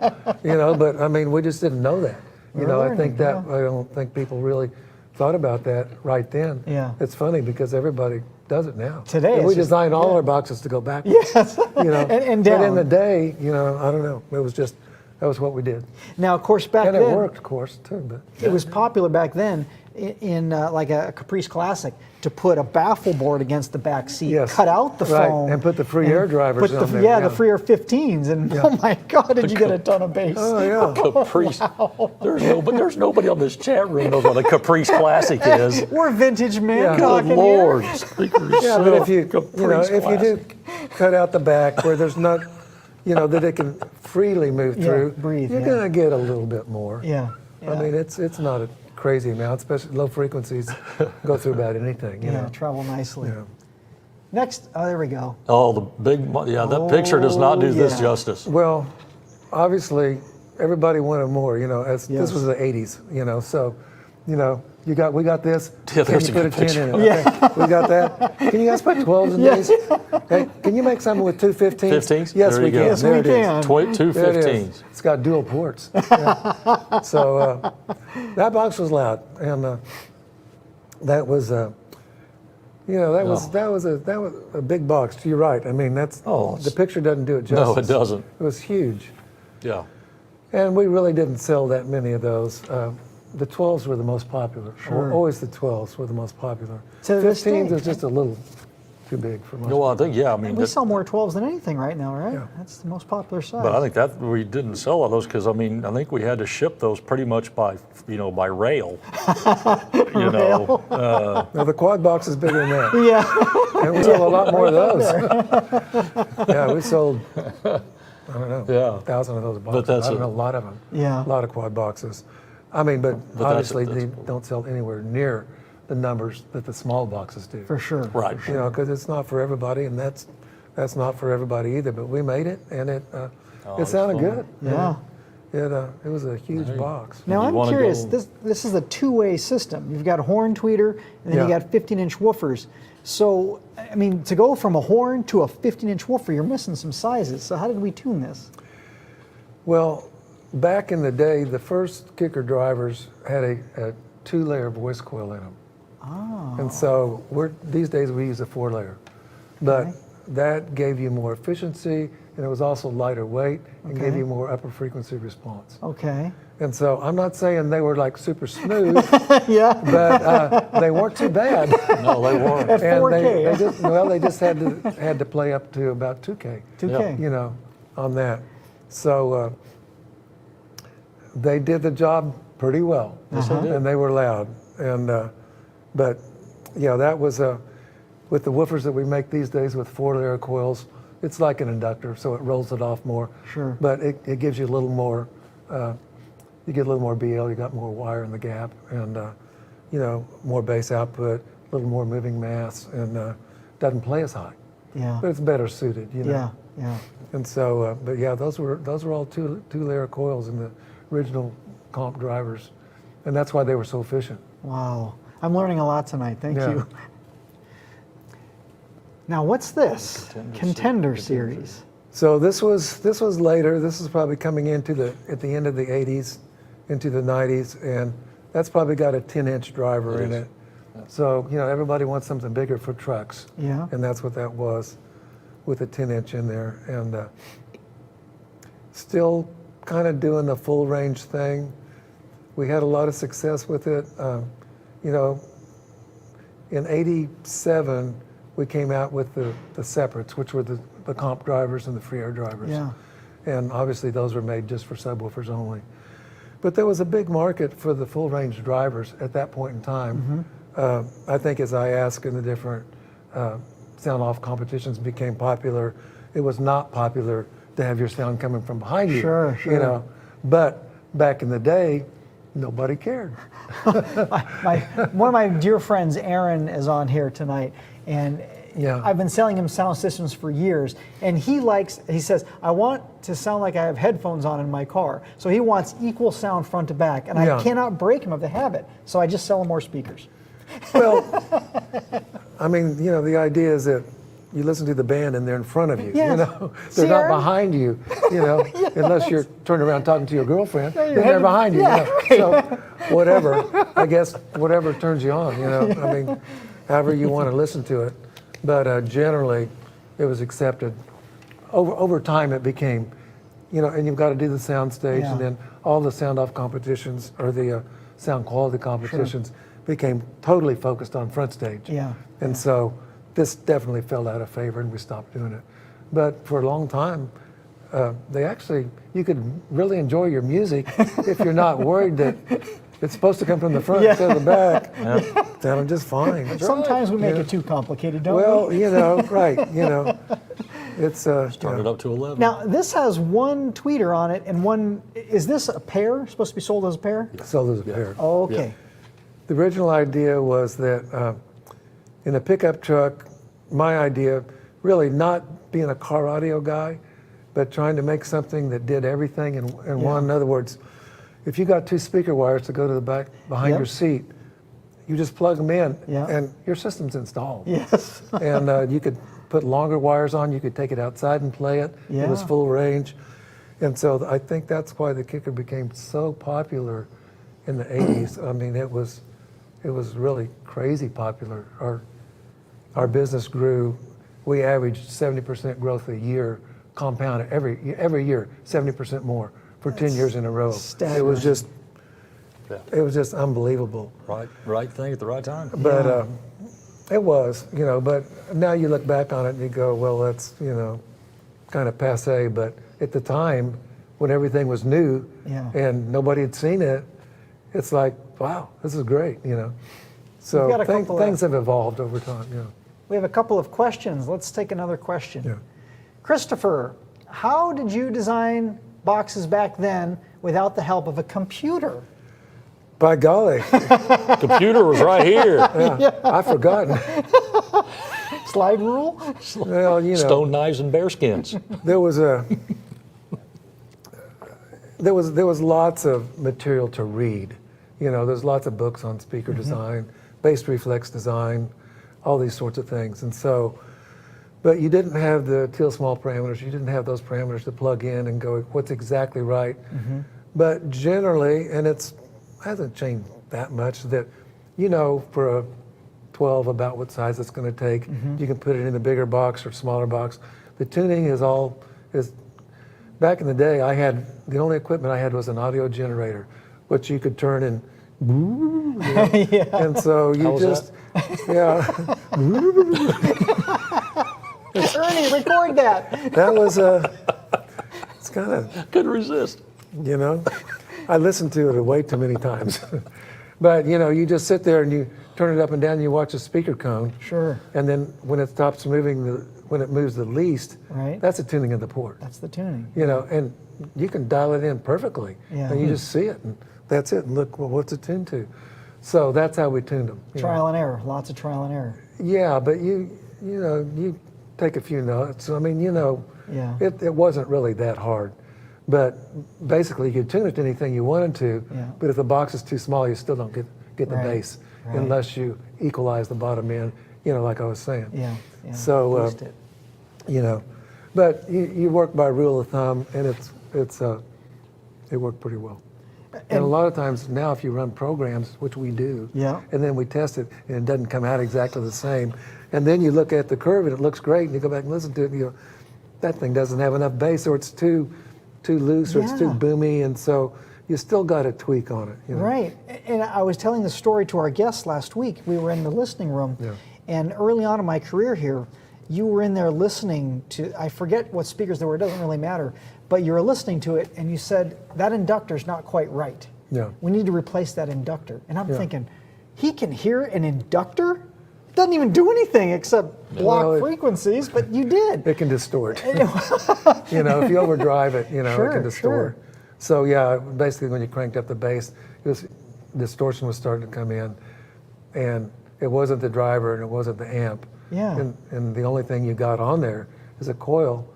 but I mean, we just didn't know that. I think I don't think people really thought about that right then. Yeah. It's funny because everybody does it now. Today, and we it's just- design all our boxes to go backwards. Yes, and down. But in the day, I don't know. It was just, that was what we did. Now, of course, back And then, it worked, of course, too. But it was popular back then in like a Caprice Classic to put a baffle board against the back seat, cut out the foam, and put the free air drivers on there. Yeah, the free air 15s, and oh my God, did you get a ton of bass? Oh yeah. Caprice. There's nobody on this chat room knows what a Caprice Classic is. We're vintage man Good talking Lord. here. Speak for yourself. Yeah, but if you Caprice do cut out the back where there's not, that it can freely move through, breathe, you're gonna get a little bit more. Yeah. I mean, it's not a crazy amount, especially low frequencies go through about anything. Travel nicely. Yeah. Next, there we go. Oh, the big, that picture does not do this justice. Well, obviously, everybody wanted more. This was the '80s. So, we got this. Yeah, Can there's you a put a good 10 in it? Okay, we got that. Can you guys put 12s in these? Hey, can you make something with 2 15s? 15s? Yes, There we you go. can. Yes, There we it is. can. Two There it is. 15s. It's got dual ports. Yeah. So that box was loud, and that was, that was a big box. You're right. I mean, the picture doesn't do it justice. No, it doesn't. It was huge, Yeah. and we really didn't sell that many of those. The 12s were the most popular. Sure. Always the 12s were the most popular. To this 15s day. is just a little too big for most. No, I think, I mean, And we sell more 12s than anything right now, right? Yeah. That's the most popular size. but I think that we didn't sell all those because, I mean, I think we had to ship those pretty much by rail. Now the quad box is bigger than that. Yeah. And we sold a lot more of those. Yeah, we sold, I don't know, 1,000 of those boxes. that's I don't know, a lot of them. Yeah. A lot of quad boxes. I mean, but obviously they don't sell anywhere near the numbers that the small boxes do. For sure. Right. Because it's not for everybody, and that's not for everybody either. But we made it, and it sounded good. Yeah. It was a huge box. Now I'm curious. This is a two-way system. You've got a horn tweeter, and then you got 15-inch woofers. So, I mean, to go from a horn to a 15-inch woofer, you're missing some sizes. So how did we tune this? Well, back in the day, the first kicker drivers had a 2-layer voice coil in them. Oh. And so these days we use a 4-layer. But that gave you more efficiency, and it was also lighter weight and gave you more upper frequency response. Okay. And so I'm not saying they were like super smooth, yeah, but they weren't too bad. No, they weren't. At 4K. They just had to play up to about 2K. 2K. You know, on that. So they did the job pretty well. Yes, they did. And they were loud. And but yeah, that was with the woofers that we make these days with 4-layer coils. It's like an inductor, so it rolls it off more. Sure. But it gives you a little more. You get a little more BL. You got more wire in the gap, and you know, more bass output, a little more moving mass, and doesn't play as high. Yeah. But it's better suited. You know. Yeah. Yeah. And so, but yeah, those were all 2-layer coils in the original comp drivers, and that's why they were so efficient. Wow. I'm learning a lot tonight. Thank you. Now, what's this? Contender series. So this was later. This is probably coming into at the end of the 80s, into the 90s, and that's probably got a 10-inch driver in it. So, you know, everybody wants something bigger for trucks. Yeah. And that's what that was, with a 10-inch in there. And still kind of doing the full range thing. We had a lot of success with it. You know, in '87, we came out with the separates, which were the comp drivers and the free air drivers. Yeah. And obviously those were made just for subwoofers only. But there was a big market for the full range drivers at that point in time. I think as I asked in the different sound off competitions became popular, it was not popular to have your sound coming from behind you. Sure. You know, but back in the day, nobody cared. One of my dear friends, Aaron, is on here tonight, and I've been selling him sound systems for years, and he says, I want to sound like I have headphones on in my car. So he wants equal sound front to back, and I cannot break him of the habit, so I just sell him more speakers. Well, I mean, you know, the idea is that you listen to the band and they're in front of you. Yes. You know, they're not behind you. You know, unless you're turning around talking to your girlfriend, then they're behind you. Yeah. You know? So whatever, I guess, whatever turns you on. You know, I mean, however you want to listen to it. But generally, it was accepted. Over time, it became, you know, and you've got to do the sound stage, and then all the sound off competitions or the sound quality competitions became totally focused on front stage. Yeah. And so this definitely fell out of favor, and we stopped doing it. But for a long time, you could really enjoy your music if you're not worried that it's supposed to come from the front instead of the back. Sounded just fine. Sometimes we make it too complicated, don't we? Well, you know, right, you know. It's started up to 11. Now, this has one tweeter on it and one, is this a pair? Supposed to be sold as a pair? Sold as a pair. Oh, okay. Yeah. The original idea was that in a pickup truck, my idea, really not being a car audio guy, but trying to make something that did everything in one. In other words, if you got 2 speaker wires to go to the back behind your seat, you just plug them in and your system's installed. Yes. And you could put longer wires on, you could take it outside and play it. Yeah. It was full range. And so I think that's why the kicker became so popular in the 80s. I mean, it was really crazy popular. Our business grew. We averaged 70% growth a year, compounded every year, 70% more for 10 years in a row. Staggering. It was just unbelievable. Right thing at the right time. But it was, you know. But now you look back on it and you go, well, that's, you know, kind of passé. But at the time, when everything was new and nobody had seen it, it's like, wow, this is great, you know. So things have evolved over time, yeah. We have a couple of questions. Let's take another question. Yeah. Christopher, how did you design boxes back then without the help of a computer? By golly. Computer was right here. I've forgotten. Slide rule? Well, you know. Stone knives and bearskins. There was there was lots of material to read. You know, there's lots of books on speaker design, bass reflex design, all these sorts of things. And so, but you didn't have the teal small parameters. You didn't have those parameters to plug in and go, what's exactly right? But generally, and it hasn't changed that much, that you know for a 12 about what size it's going to take. You can put it in a bigger box or smaller box. The tuning is back in the day, the only equipment I had was an audio generator, which you could turn and and so you just, Ernie, record that. That was it's kind of, Couldn't resist. you know, I listened to it way too many times. But, you know, you just sit there and you turn it up and down and you watch the speaker cone. Sure. And then when it stops moving, when it moves the least, Right. that's the tuning of the port. That's the tuning. You know, and you can dial it in perfectly. Yeah. And you just see it and that's it. And look, well, what's it tuned to? So that's how we tuned them. you know. Trial and error, lots of trial and error. Yeah, but you know, you take a few notes. I mean, you know, Yeah. it wasn't really that hard. But basically, you could tune it to anything you wanted to, Yeah. but if the box is too small, you still don't get the Right, bass right. unless you equalize the bottom end, you know, like I was saying. Yeah. So, Used it. you know, but you work by rule of thumb, and it worked pretty well. And a lot of times now, if you run programs, which we do, Yeah. and then we test it, and it doesn't come out exactly the same, and then you look at the curve and it looks great, and you go back and listen to it, and you go, that thing doesn't have enough bass, or it's too loose, or it's too Yeah. boomy, and so you still got to tweak on it. You know? Right. And I was telling the story to our guests last week. We were in the listening room, Yeah. and early on in my career here, you were in there listening to, I forget what speakers there were, it doesn't really matter, but you were listening to it, and you said, that inductor's not quite right. Yeah. We need to replace that inductor. And I'm Yeah. thinking, he can hear an inductor? It doesn't even do anything except block Well, frequencies, but you did. It can distort. You know, if you overdrive it, you know, Sure, it can distort. sure. So yeah, basically when you cranked up the bass, distortion was starting to come in, and it wasn't the driver and it wasn't the amp. Yeah. And the only thing you got on there is a coil,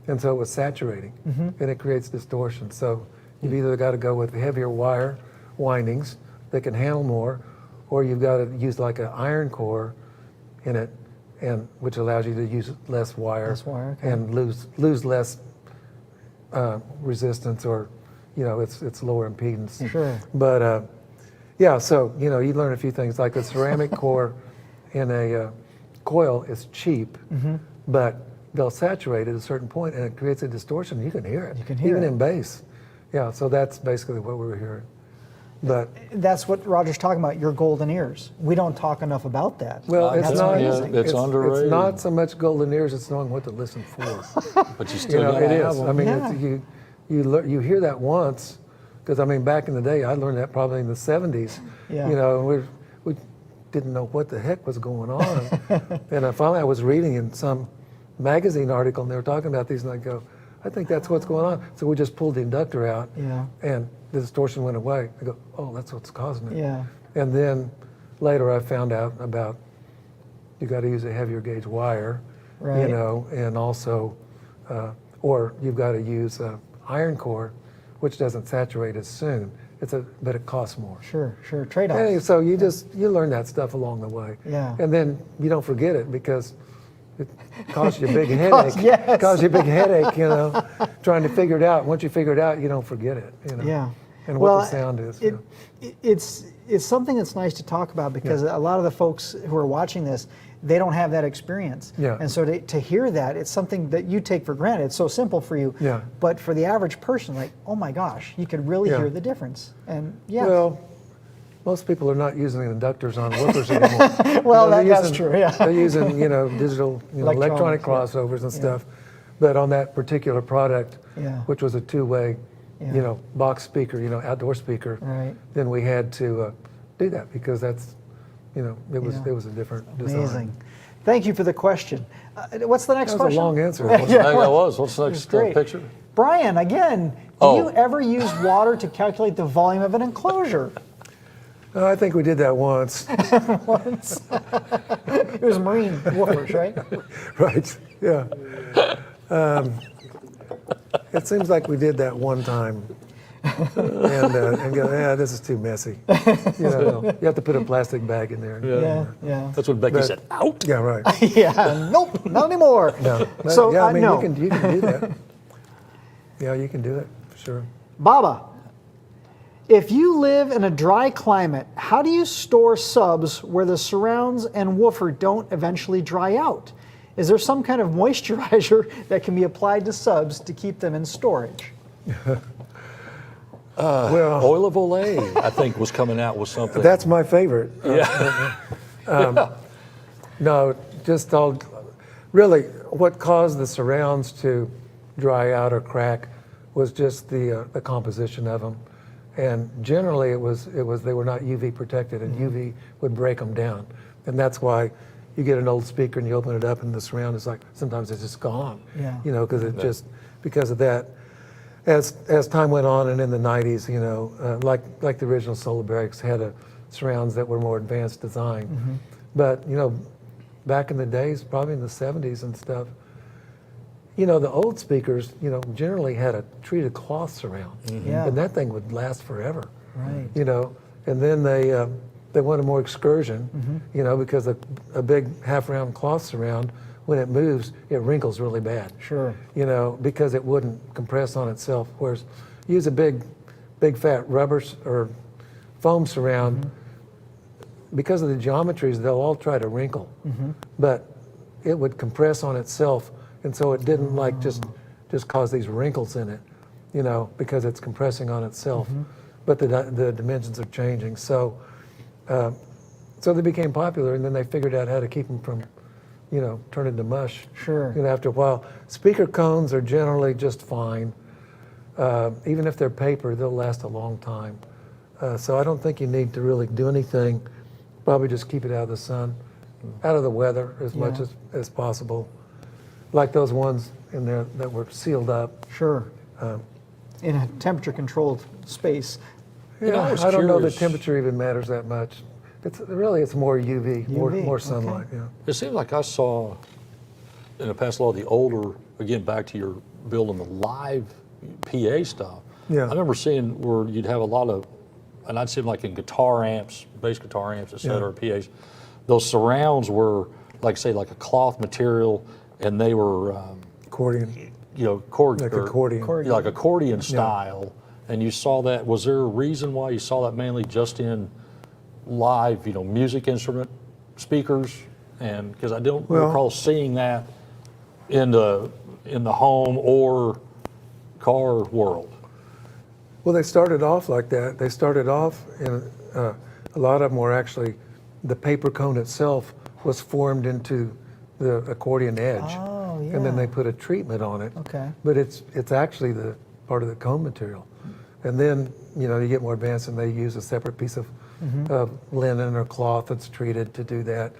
and so it was saturating, and it creates distortion. So you've either got to go with heavier wire windings that can handle more, or you've got to use like an iron core in it, and which allows you to use less wire, okay. and lose less resistance, or you know, it's lower impedance. Sure. But yeah, so you know, you learn a few things like a ceramic core in a coil is cheap, but they'll saturate at a certain point, and it creates a distortion. You can hear it, You can hear even it. in bass. Yeah, so that's basically what we were hearing. But That's what Roger's talking about, your golden ears. We don't talk enough about that. well, it's That's not. amazing. It's underrated. It's not so much golden ears; it's knowing what to listen for. But you You still know, gotta it have is. them. I mean, Yeah. you hear that once, because I mean, back in the day, I learned that probably in the '70s. Yeah. You know, and we didn't know what the heck was going on, and finally I was reading in some magazine article, and they were talking about these, and I go, I think that's what's going on. So we just pulled the inductor out, Yeah. and the distortion went away. I go, oh, that's what's causing it. Yeah. And then later I found out about you got to use a heavier gauge wire, Right. you know, and also, or you've got to use an iron core, which doesn't saturate as soon. But it costs more. Sure, trade-offs. Anyway, so you learn that stuff along the way. Yeah. And then you don't forget it, because it causes you a big headache. yes. Causes you a big headache, you know, trying to figure it out. Once you figure it out, you don't forget it, you know. Yeah. And Well, what the sound is. you know. It's something that's nice to talk about, because a lot of the folks who are watching this, they don't have that experience. Yeah. And so to hear that, it's something that you take for granted. It's so simple for you. Yeah. But for the average person, like, oh my gosh, you could really Yeah. hear the difference. And yeah. Well, most people are not using inductors on woofers anymore. Well, they're that's using- true, yeah. They're using, you know, digital, electronic Electronics, crossovers and stuff. But on that particular product, Yeah. which was a two-way, Yeah. box speaker, outdoor speaker, Right. then we had to do that, because that's, it was Yeah. a different design. Amazing. Thank you for the question. What's the next That was question? a long answer. I think that was. What's the It was next great. picture? Brian, again, do Oh. you ever use water to calculate the volume of an enclosure? I think we did that once. Once. It was marine woofers, right? Right, yeah. It seems like we did that one time. and go, yeah, this is too messy. You know, you have to put a plastic bag in there. Yeah. That's what Becky said. Out. Yeah, right. Yeah. Nope. Not anymore. No. So yeah, I mean, no. you can do that. Yeah, you can do it for sure. Baba, if you live in a dry climate, how do you store subs where the surrounds and woofer don't eventually dry out? Is there some kind of moisturizer that can be applied to subs to keep them in storage? Well, Oil of Olay, I think, was coming out with something. that's my favorite. Yeah. No, just really what caused the surrounds to dry out or crack was just the composition of them. And generally it was they were not UV protected, and UV would break them down. And that's why you get an old speaker and you open it up and the surround is like, sometimes it's just gone. Yeah. You know, because of that. As time went on, and in the 90s, you know, like the original Solar Barracks had surrounds that were more advanced design. But, you know, back in the days, probably in the 70s and stuff, you know, the old speakers, you know, generally had a treated cloth surround. Yeah. And that thing would last forever. Right. You know, and then they wanted more excursion, you know, because a big half-round cloth surround, when it moves, it wrinkles really bad. Sure. You know, because it wouldn't compress on itself. Whereas use a big fat rubber or foam surround, because of the geometries, they'll all try to wrinkle. But it would compress on itself, and so it didn't like just cause these wrinkles in it, you know, because it's compressing on itself. But the dimensions are changing. So they became popular, and then they figured out how to keep them from, you know, turning to mush. Sure. You know, after a while. Speaker cones are generally just fine. Even if they're paper, they'll last a long time. So I don't think you need to really do anything. Probably just keep it out of the sun, out of the weather as much as possible. Like those ones in there that were sealed up. Sure. In a temperature-controlled space. Yeah, I don't know that temperature even matters that much. It's more UV, more sunlight. Okay. Yeah. It seems like I saw in the past a lot of the older, again, back to your building the live PA stuff. Yeah. I remember seeing where you'd have a lot of, and I'd see them like in guitar amps, bass guitar amps, et cetera, PAs. Those surrounds were like, say, like a cloth material, and they were accordion. You know, accordion. Like accordion style. And you saw that. Was there a reason why you saw that mainly just in live, you know, music instrument speakers? And because I don't recall seeing that in the home or car world. Well, they started off like that. They started off in a lot of them were actually the paper cone itself was formed into the accordion edge. Oh, yeah. And then they put a treatment on it. Okay. But it's actually the part of the cone material. And then, you know, you get more advanced and they use a separate piece of linen or cloth that's treated to do that.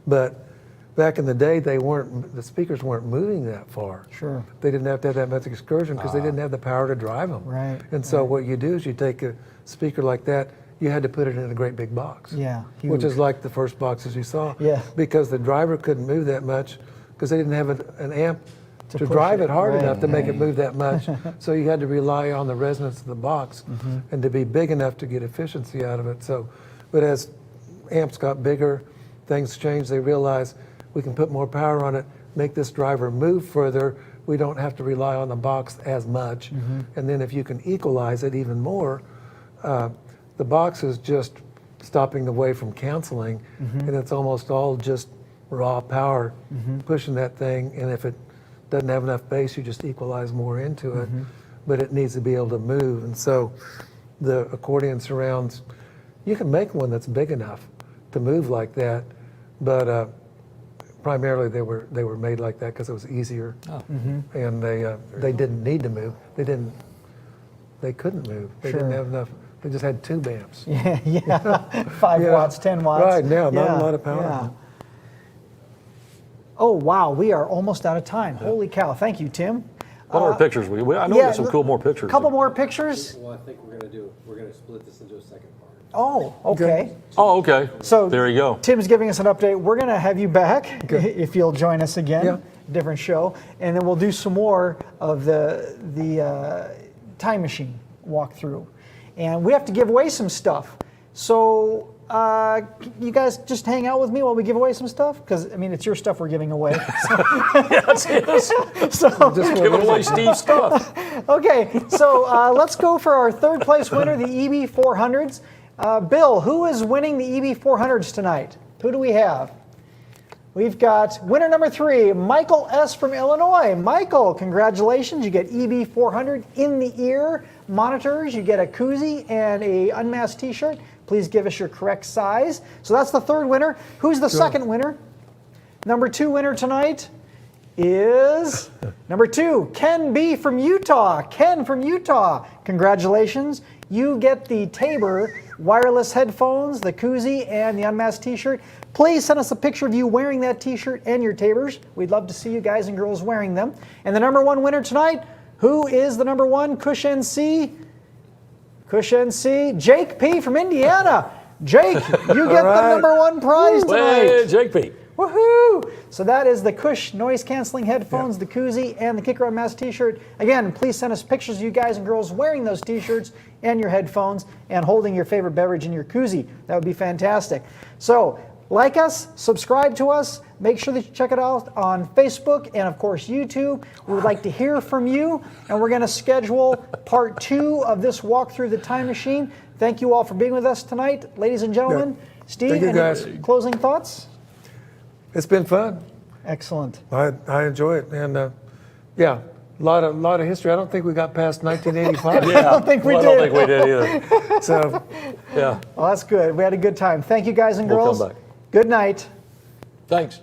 But back in the day, the speakers weren't moving that far. Sure. They didn't have to have that much excursion because they didn't have the power to drive them. Right. And so what you do is you take a speaker like that, you had to put it in a great big box. Yeah. Which is like the first boxes you saw. Yeah. Because the driver couldn't move that much because they didn't have an amp to push drive it. it hard Right, enough to make it right. move that much. So you had to rely on the resonance of the box and to be big enough to get efficiency out of it. So, but as amps got bigger, things changed. They realized we can put more power on it, make this driver move further. We don't have to rely on the box as much. And then if you can equalize it even more, the box is just stopping the wave from canceling, and it's almost all just raw power pushing that thing. And if it doesn't have enough bass, you just equalize more into it, but it needs to be able to move. And so the accordion surrounds, you can make one that's big enough to move like that, but primarily they were made like that because it was easier, and they didn't need to move. They couldn't move. They didn't have enough. They just had tube amps. Yeah. 5 watts, 10 watts. Right, now, not a lot of power. Yeah. Oh, wow, we are almost out of time. Holy cow. Thank you, Tim. What are pictures? I know we got some cool more pictures. A couple more pictures? Well, I think we're going to split this into a second part. Oh, okay. Oh, okay. So there you go. Tim's giving us an update. We're going to have you back if you'll join us again. Yeah. Different show. And then we'll do some more of the time machine walkthrough. And we have to give away some stuff. So you guys just hang out with me while we give away some stuff? Because, I mean, it's your stuff we're giving away. Yes, it is. So, Just giving away Steve's stuff. Okay, so let's go for our third place winner, the EB400s. Bill, who is winning the EB400s tonight? Who do we have? We've got winner number 3, Michael S. from Illinois. Michael, congratulations. You get EB400 in-the-ear monitors. You get a koozie and a unmasked t-shirt. Please give us your correct size. So that's the third winner. Who's the second winner? Number 2 winner tonight is number 2, Ken B. from Utah. Ken from Utah, congratulations. You get the Tabor wireless headphones, the koozie, and the unmasked t-shirt. Please send us a picture of you wearing that t-shirt and your Tabors. We'd love to see you guys and girls wearing them. And the number 1 winner tonight, who is the number 1 Cush NC? Cush NC, Jake P. from Indiana. Jake, you get the number 1 prize tonight. Hey, Jake P. Woohoo! So that is the Cush noise canceling headphones, the koozie, and the Kicker Unmasked t-shirt. Again, please send us pictures of you guys and girls wearing those t-shirts and your headphones and holding your favorite beverage in your koozie. That would be fantastic. So, like us, subscribe to us, make sure that you check it out on Facebook and of course YouTube. We would like to hear from you, and we're going to schedule part 2 of this walk through the time machine. Thank you all for being with us tonight, ladies and gentlemen. Yeah. Steve, Thank you, any guys. closing thoughts? It's been fun. Excellent. I enjoy it, and yeah, a lot of history. I don't think we got past 1985. I don't think we did. I don't think we did either. So, yeah. Well, that's good. We had a good time. Thank you guys and We'll girls. come back. Good night. Thanks.